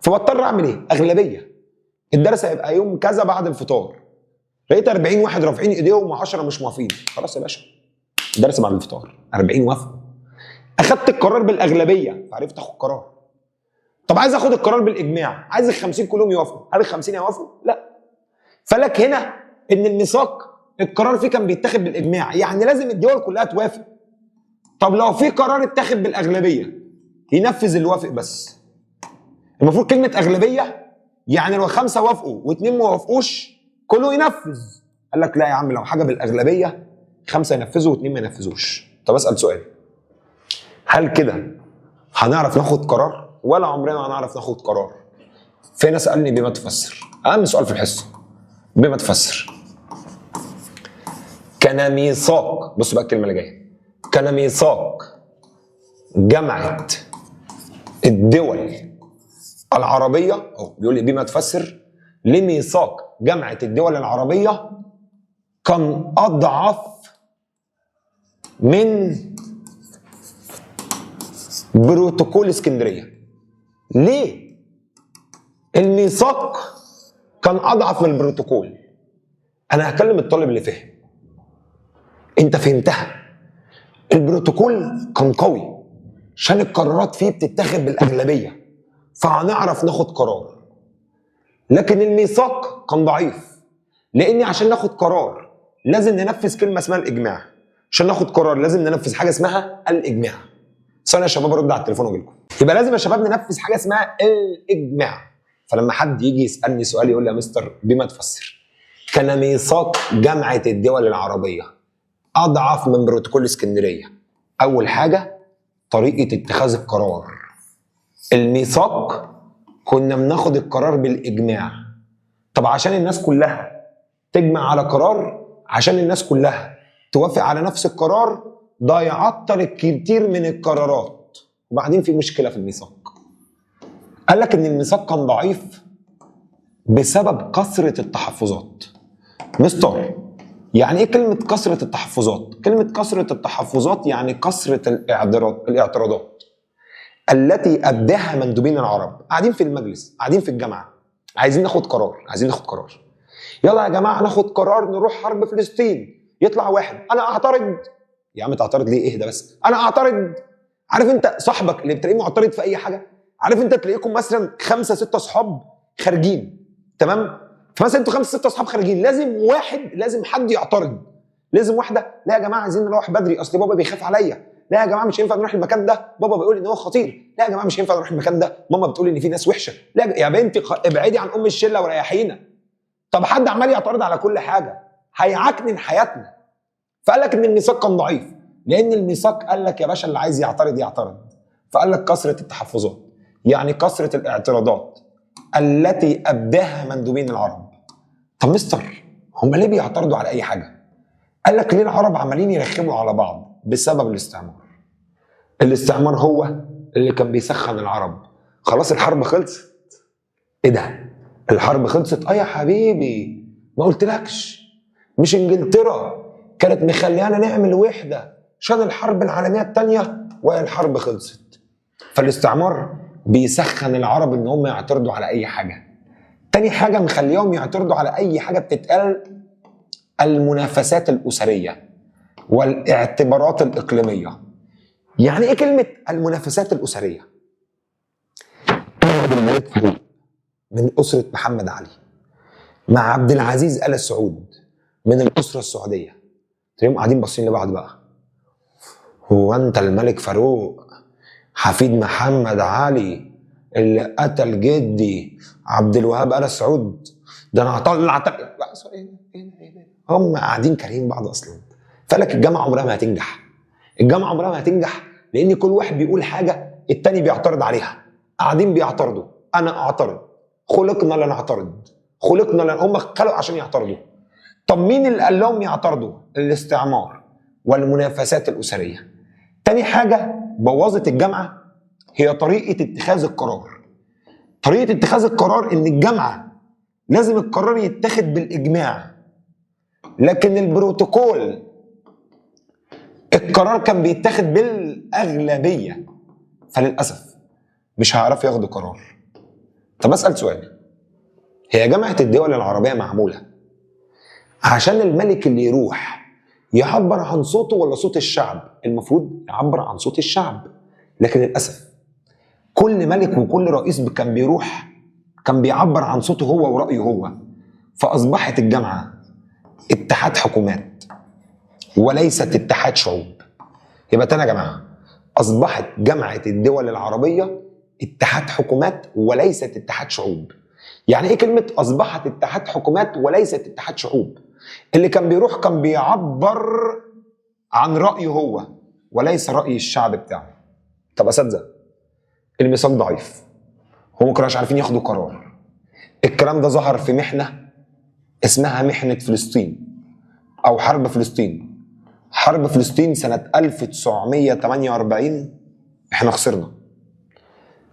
فبضطر اعمل ايه؟ اغلبيه. الدرس هيبقى يوم كذا بعد الفطار. لقيت 40 واحد رافعين ايديهم و10 مش موافقين. خلاص يا باشا الدرس بعد الفطار. 40 وافقوا. اخدت القرار بالاغلبيه فعرفت اخد قرار. طب عايز اخد القرار بالاجماع، عايز ال 50 كلهم يوافقوا، هل ال 50 يوافقوا؟ لا. فلك هنا ان الميثاق القرار فيه كان بيتاخد بالاجماع، يعني لازم الدول كلها توافق. طب لو في قرار اتاخد بالاغلبيه ينفذ اللي وافق بس. المفروض كلمه اغلبيه يعني لو 5 وافقوا واثنين ما وافقوش كله ينفذ. قال لك لا يا عم، لو حاجه بالاغلبيه 5 ينفذوا واثنين ما ينفذوش. طب اسال سؤال، هل كده هنعرف ناخد قرار ولا عمرنا هنعرف ناخد قرار؟ في ناس سالني بما تفسر، اهم سؤال في الحصه، بما تفسر. كان ميثاق، بصوا بقى الكلمه اللي جايه، كان ميثاق جامعه الدول العربيه، او بيقول لي بما تفسر لميثاق جامعه الدول العربيه كان اضعف من بروتوكول اسكندريه. ليه الميثاق كان اضعف من البروتوكول؟ انا هكلم الطالب اللي فهم. انت فهمتها. البروتوكول كان قوي عشان القرارات فيه بتتاخد بالاغلبيه فهنعرف ناخد قرار، لكن الميثاق كان ضعيف لاني عشان ناخد قرار لازم ننفذ كلمه اسمها الاجماع، عشان ناخد قرار لازم ننفذ حاجه اسمها الاجماع. ثانيه يا شباب ارد على التليفون واجي لكم. يبقى لازم يا شباب ننفذ حاجه اسمها الاجماع. فلما حد يجي يسالني سؤال يقول لي يا مستر بما تفسر كان ميثاق جامعه الدول العربيه اضعف من بروتوكول اسكندريه، اول حاجه طريقه اتخاذ القرار. الميثاق كنا بناخد القرار بالاجماع. طب عشان الناس كلها تجمع على قرار، عشان الناس كلها توافق على نفس القرار، ده يعطل الكثير من القرارات. وبعدين في مشكله في الميثاق. قال لك ان الميثاق كان ضعيف بسبب كثره التحفظات. مستر يعني ايه كلمه كثره التحفظات؟ كلمه كثره التحفظات يعني كثره الاعتراضات التي ابداها مندوبين العرب قاعدين في المجلس، قاعدين في الجامعه، عايزين ناخد قرار، عايزين ناخد قرار. يلا يا جماعه ناخد قرار نروح حرب فلسطين. يطلع واحد انا اعترض. يا عم تعترض ليه؟ اهدى بس. انا اعترض. عارف انت صاحبك اللي بتلاقيه معترض في اي حاجه؟ عارف انت تلاقيكم مثلا 5 6 اصحاب خارجين، تمام؟ فمثلا انتوا 5 6 اصحاب خارجين، لازم حد يعترض. لازم واحده لا يا جماعه عايزين نروح بدري اصل بابا بيخاف عليا. لا يا جماعه مش هينفع نروح المكان ده، بابا بيقول ان هو خطير. لا يا جماعه مش هينفع نروح المكان ده، ماما بتقول ان في ناس وحشه. لا يا بنتي ابعدي عن ام الشله وريحينا. طب حد عمال يعترض على كل حاجه هيعكنن حياتنا. فقال لك ان الميثاق كان ضعيف لان الميثاق قال لك يا باشا اللي عايز يعترض يعترض. فقال لك كثره التحفظات يعني كثره الاعتراضات التي ابداها مندوبين العرب. طب مستر هم ليه بيعترضوا على اي حاجه؟ قال لك ليه العرب عمالين يرخموا على بعض؟ بسبب الاستعمار. الاستعمار هو اللي كان بيسخن العرب. خلاص الحرب خلصت. ايه ده؟ الحرب خلصت؟ يا حبيبي ما قلتلكش؟ مش انجلترا كانت مخليانا نعمل وحده عشان الحرب العالميه الثانيه والحرب خلصت. فالاستعمار بيسخن العرب ان هم يعترضوا على اي حاجه. تاني حاجه مخليهم يعترضوا على اي حاجه بتتقال المنافسات الاسريه والاعتبارات الاقليميه. يعني ايه كلمه المنافسات الاسريه؟ عبد الملك فاروق من اسره محمد علي مع عبد العزيز ال سعود من الاسره السعوديه، تلاقيهم قاعدين باصين لبعض بقى. هو انت الملك فاروق حفيد محمد علي اللي قتل جدي عبد الوهاب ال سعود؟ ده انا هطلع هم قاعدين كارهين بعض اصلا. فلك الجامعه عمرها ما هتنجح. الجامعه عمرها ما هتنجح لان كل واحد بيقول حاجه التاني بيعترض عليها. قاعدين بيعترضوا، انا اعترض، خلقنا لنعترض، خلقنا هم خلقوا عشان يعترضوا. طب مين اللي قال لهم يعترضوا؟ الاستعمار والمنافسات الاسريه. تاني حاجه بوظت الجامعه هي طريقه اتخاذ القرار. طريقه اتخاذ القرار ان الجامعه لازم القرار يتخذ بالاجماع، لكن البروتوكول القرار كان بيتاخد بالاغلبيه، فللاسف مش هيعرفوا ياخدوا قرار. طب اسال سؤال، هي جامعه الدول العربيه معموله عشان الملك اللي يروح يعبر عن صوته ولا صوت الشعب؟ المفروض يعبر عن صوت الشعب. لكن للاسف كل ملك وكل رئيس كان بيروح كان بيعبر عن صوته هو ورأيه هو. فأصبحت الجامعة اتحاد حكومات وليست اتحاد شعوب. يبقى تاني يا جماعة، أصبحت جامعة الدول العربية اتحاد حكومات وليست اتحاد شعوب. يعني ايه كلمة أصبحت اتحاد حكومات وليست اتحاد شعوب؟ اللي كان بيروح كان بيعبر عن رأيه هو وليس رأي الشعب بتاعه. طب أساتذة، الميثاق ضعيف، هم ما كانوش عارفين ياخدوا قرار. الكلام ده ظهر في محنة اسمها محنة فلسطين أو حرب فلسطين. حرب فلسطين سنة 1948 احنا خسرنا.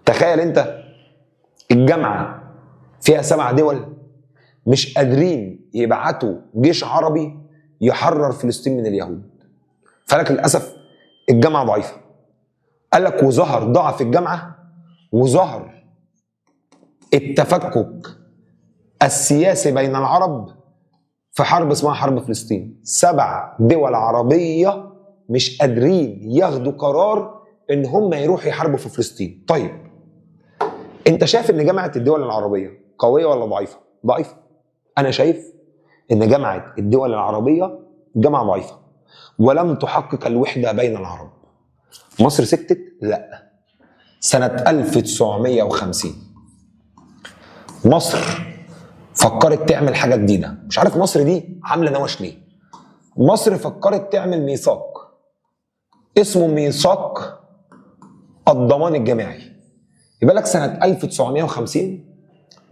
تخيل انت الجامعة فيها 7 دول مش قادرين يبعتوا جيش عربي يحرر فلسطين من اليهود. فلك للأسف الجامعة ضعيفة. قال لك وظهر ضعف الجامعة وظهر التفكك السياسي بين العرب في حرب اسمها حرب فلسطين. 7 دول عربية مش قادرين ياخدوا قرار ان هم يروحوا يحاربوا في فلسطين. طيب انت شايف ان جامعة الدول العربية قوية ولا ضعيفة؟ ضعيفة. انا شايف ان جامعة الدول العربية جامعة ضعيفة ولم تحقق الوحدة بين العرب. مصر سكتت؟ لا. سنة 1950 مصر فكرت تعمل حاجة جديدة. مش عارف مصر دي عاملة نوش ليه. مصر فكرت تعمل ميثاق اسمه ميثاق الضمان الجماعي. يبقى لك سنة 1950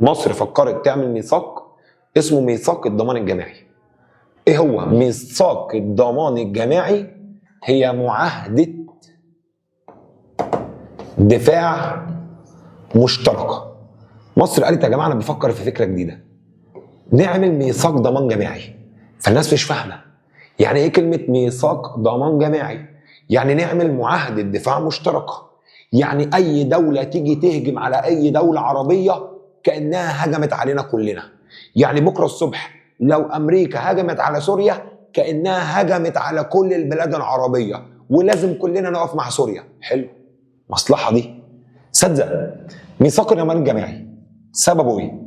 مصر فكرت تعمل ميثاق اسمه ميثاق الضمان الجماعي. ايه هو ميثاق الضمان الجماعي؟ هي معاهدة دفاع مشتركة. مصر قالت يا جماعة انا بفكر في فكرة جديدة، نعمل ميثاق ضمان جماعي. فالناس مش فاهمة يعني ايه كلمة ميثاق ضمان جماعي. يعني نعمل معاهدة دفاع مشتركة، يعني اي دولة تيجي تهجم على اي دولة عربية كأنها هجمت علينا كلنا. يعني بكرة الصبح لو امريكا هجمت على سوريا كأنها هجمت على كل البلاد العربية ولازم كلنا نقف مع سوريا. حلو، مصلحة دي. صدق ميثاق الضمان الجماعي سببه ايه؟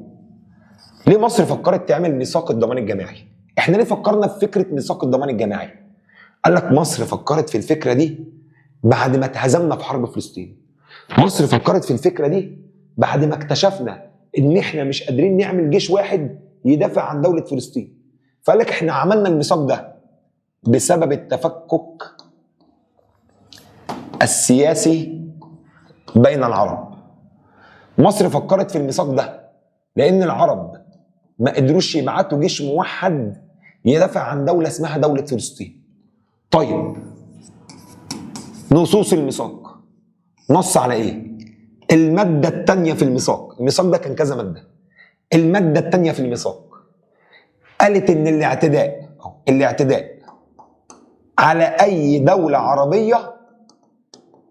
ليه مصر فكرت تعمل ميثاق الضمان الجماعي؟ احنا ليه فكرنا في فكرة ميثاق الضمان الجماعي؟ قال لك مصر فكرت في الفكرة دي بعد ما اتهزمنا في حرب فلسطين. مصر فكرت في الفكرة دي بعد ما اكتشفنا ان احنا مش قادرين نعمل جيش واحد يدافع عن دولة فلسطين. فقال لك احنا عملنا الميثاق ده بسبب التفكك السياسي بين العرب. مصر فكرت في الميثاق ده لان العرب ما قدروش يبعتوا جيش موحد يدافع عن دولة اسمها دولة فلسطين. طيب نصوص الميثاق نص على ايه؟ المادة الثانية في الميثاق. الميثاق ده كان كذا مادة. المادة الثانية في الميثاق قالت ان الاعتداء على اي دولة عربية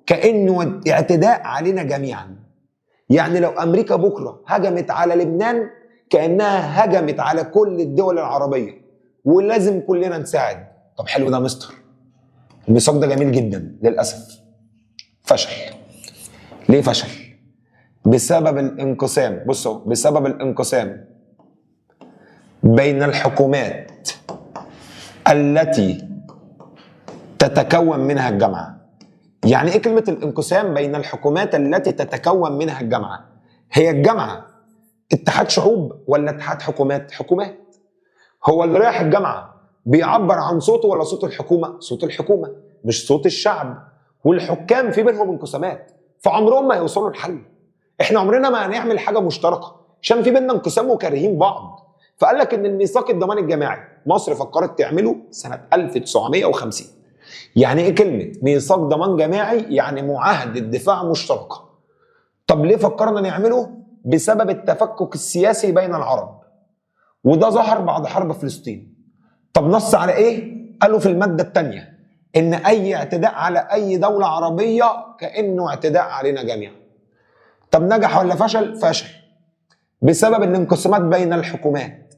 كأنه اعتداء علينا جميعا. يعني لو امريكا بكرة هجمت على لبنان كأنها هجمت على كل الدول العربية ولازم كلنا نساعد. طب حلو ده مستر، الميثاق ده جميل جدا. للأسف فشل. ليه فشل؟ بسبب الانقسام. بصوا، بسبب الانقسام بين الحكومات التي تتكون منها الجامعة. يعني ايه كلمة الانقسام بين الحكومات التي تتكون منها الجامعة؟ هي الجامعة اتحاد شعوب ولا اتحاد حكومات؟ حكومات. هو اللي رايح الجامعة بيعبر عن صوته ولا صوت الحكومة؟ صوت الحكومة مش صوت الشعب. والحكام في بينهم انقسامات فعمرهم ما يوصلوا لحل. احنا عمرنا ما هنعمل حاجة مشتركة عشان في بيننا انقسام وكارهين بعض. فقال لك ان الميثاق الضمان الجماعي مصر فكرت تعمله سنة 1950. يعني ايه كلمة ميثاق ضمان جماعي؟ يعني معاهدة دفاع مشتركة. طب ليه فكرنا نعمله؟ بسبب التفكك السياسي بين العرب، وده ظهر بعد حرب فلسطين. طب نص على ايه؟ قالوا في المادة الثانية ان اي اعتداء على اي دولة عربية كأنه اعتداء علينا جميعا. طب نجح ولا فشل؟ فشل بسبب الانقسامات بين الحكومات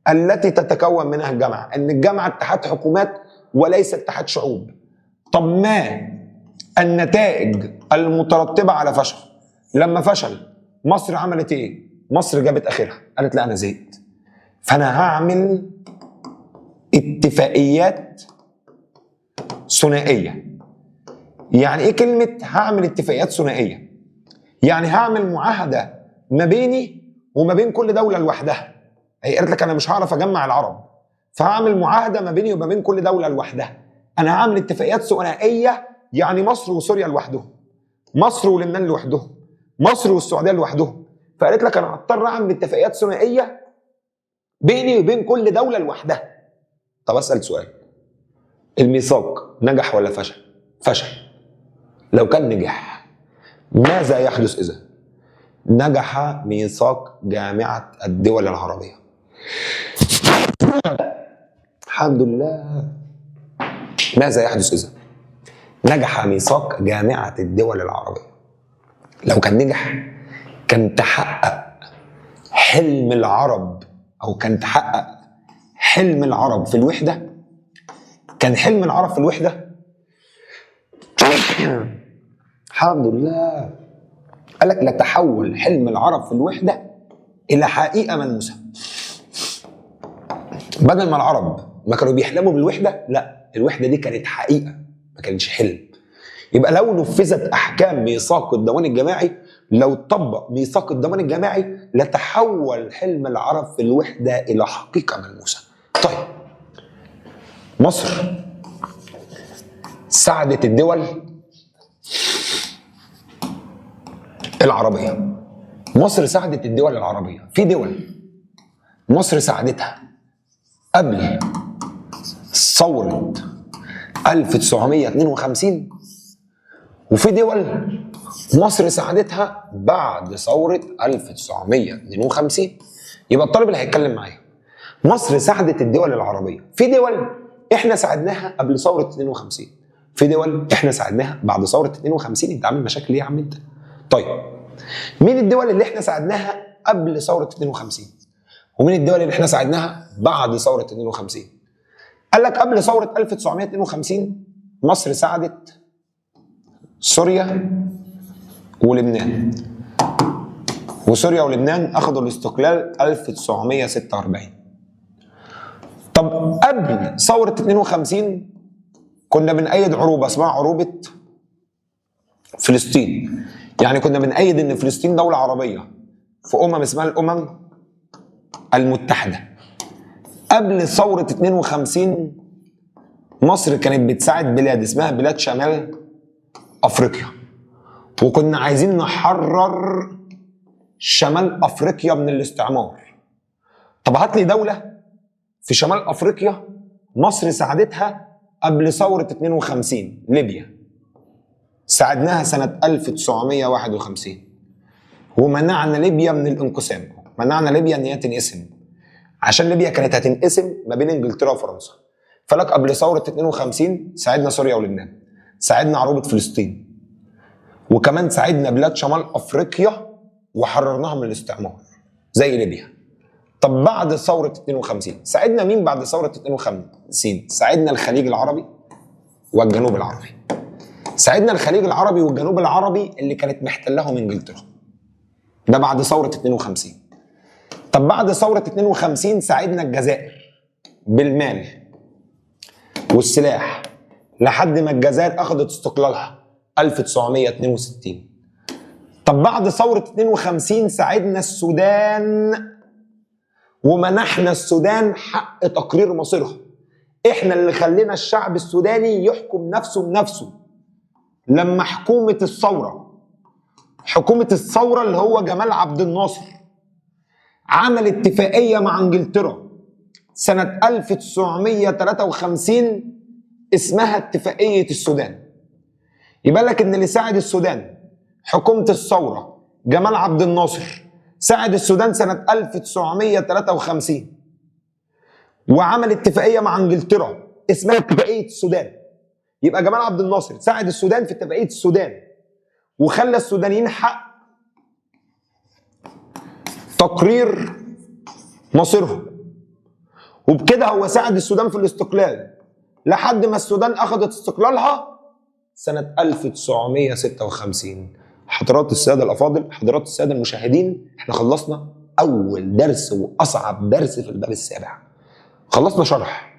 التي تتكون منها الجامعة. ان الجامعة اتحاد حكومات وليس اتحاد شعوب. طب ما النتائج المترتبة على فشل؟ لما فشل مصر عملت ايه؟ مصر جابت اخرها، قالت لا انا زهقت، فانا هعمل اتفاقيات ثنائية. يعني ايه كلمة هعمل اتفاقيات ثنائية؟ يعني هعمل معاهدة ما بيني وما بين كل دولة لوحدها. هي قالت لك انا مش هعرف اجمع العرب، فهعمل معاهدة ما بيني وما بين كل دولة لوحدها. انا هعمل اتفاقيات ثنائية، يعني مصر وسوريا لوحدهم، مصر ولبنان لوحدهم، مصر والسعودية لوحدهم. فقالت لك انا هضطر اعمل اتفاقيات ثنائية بيني وبين كل دولة لوحدها. طب اسأل سؤال، الميثاق نجح ولا فشل؟ فشل. لو كان نجح ماذا يحدث إذا نجح ميثاق جامعة الدول العربية؟ الحمد لله. ماذا يحدث إذا نجح ميثاق جامعة الدول العربية؟ لو كان نجح كان تحقق حلم العرب، أو كان تحقق حلم العرب في الوحدة. كان حلم العرب في الوحدة الحمد لله. قال لك لتحول حلم العرب في الوحدة إلى حقيقة ملموسة. بدل ما العرب ما كانوا بيحلموا بالوحدة، لا، الوحدة دي كانت حقيقة ما كانتش حلم. يبقى لو نفذت أحكام ميثاق الضمان الجماعي، لو طبق ميثاق الضمان الجماعي، لتحول حلم العرب في الوحدة إلى حقيقة ملموسة. طيب، مصر ساعدت الدول العربية. مصر ساعدت الدول العربية. في دول مصر ساعدتها قبل ثورة 1952، وفي دول مصر ساعدتها بعد ثورة 1952. يبقى الطالب اللي هيتكلم معايا، مصر ساعدت الدول العربية. في دول احنا ساعدناها قبل ثورة 52، في دول احنا ساعدناها بعد ثورة 52. انت عامل مشاكل ليه يا عم انت؟ طيب، مين الدول اللي احنا ساعدناها قبل ثورة 52؟ ومين الدول اللي احنا ساعدناها بعد ثورة 52؟ قال لك قبل ثورة 1952 مصر ساعدت سوريا ولبنان، وسوريا ولبنان اخذوا الاستقلال 1946. طب قبل ثورة 52 كنا بنأيد عروبة اسمها عروبة فلسطين. يعني كنا بنأيد ان فلسطين دولة عربية في اسمها الأمم المتحدة. قبل ثورة 52 مصر كانت بتساعد بلاد اسمها بلاد شمال أفريقيا، وكنا عايزين نحرر شمال أفريقيا من الاستعمار. طب هات لي دولة في شمال أفريقيا مصر ساعدتها قبل ثورة 52. ليبيا ساعدناها سنة 1951 ومنعنا ليبيا من الانقسام، منعنا ليبيا ان هي تنقسم، عشان ليبيا كانت هتنقسم ما بين انجلترا وفرنسا. فلك قبل ثورة 52 ساعدنا سوريا ولبنان، ساعدنا عروبة فلسطين، وكمان ساعدنا بلاد شمال افريقيا وحررناها من الاستعمار زي ليبيا. طب بعد ثورة 52 ساعدنا مين؟ بعد ثورة 52 ساعدنا الخليج العربي والجنوب العربي. ساعدنا الخليج العربي والجنوب العربي اللي كانت محتلهم انجلترا. ده بعد ثورة 52. طب بعد ثورة 52 ساعدنا الجزائر بالمال والسلاح لحد ما الجزائر اخذت استقلالها 1962. طب بعد ثورة 52 ساعدنا السودان ومنحنا السودان حق تقرير مصيرها. احنا اللي خلينا الشعب السوداني يحكم نفسه بنفسه. لما حكومة الثورة اللي هو جمال عبد الناصر عمل اتفاقية مع انجلترا سنة 1953 اسمها اتفاقية السودان. يبقى لك ان اللي ساعد السودان حكومة الثورة جمال عبد الناصر، ساعد السودان سنة 1953 وعمل اتفاقية مع انجلترا اسمها اتفاقية السودان. يبقى جمال عبد الناصر ساعد السودان في اتفاقية السودان وخلى السودانيين حق تقرير مصيرهم، وبكده هو ساعد السودان في الاستقلال لحد ما السودان اخذت استقلالها سنة 1956. حضرات السادة الأفاضل، حضرات السادة المشاهدين، احنا خلصنا أول درس وأصعب درس في الباب السابع. خلصنا شرح.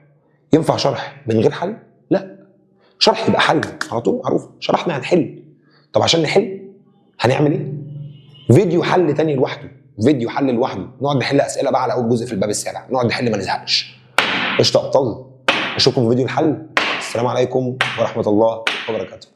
ينفع شرح من غير حل؟ لا، شرح يبقى حل على طول، معروف. شرحنا هنحل. طب عشان نحل هنعمل ايه؟ فيديو حل تاني لوحده، فيديو حل لوحده، نقعد نحل أسئلة بقى على أول جزء في الباب السابع، نقعد نحل ما نزهقش. قشطة أبطال، أشوفكم في فيديو الحل. السلام عليكم ورحمة الله وبركاته.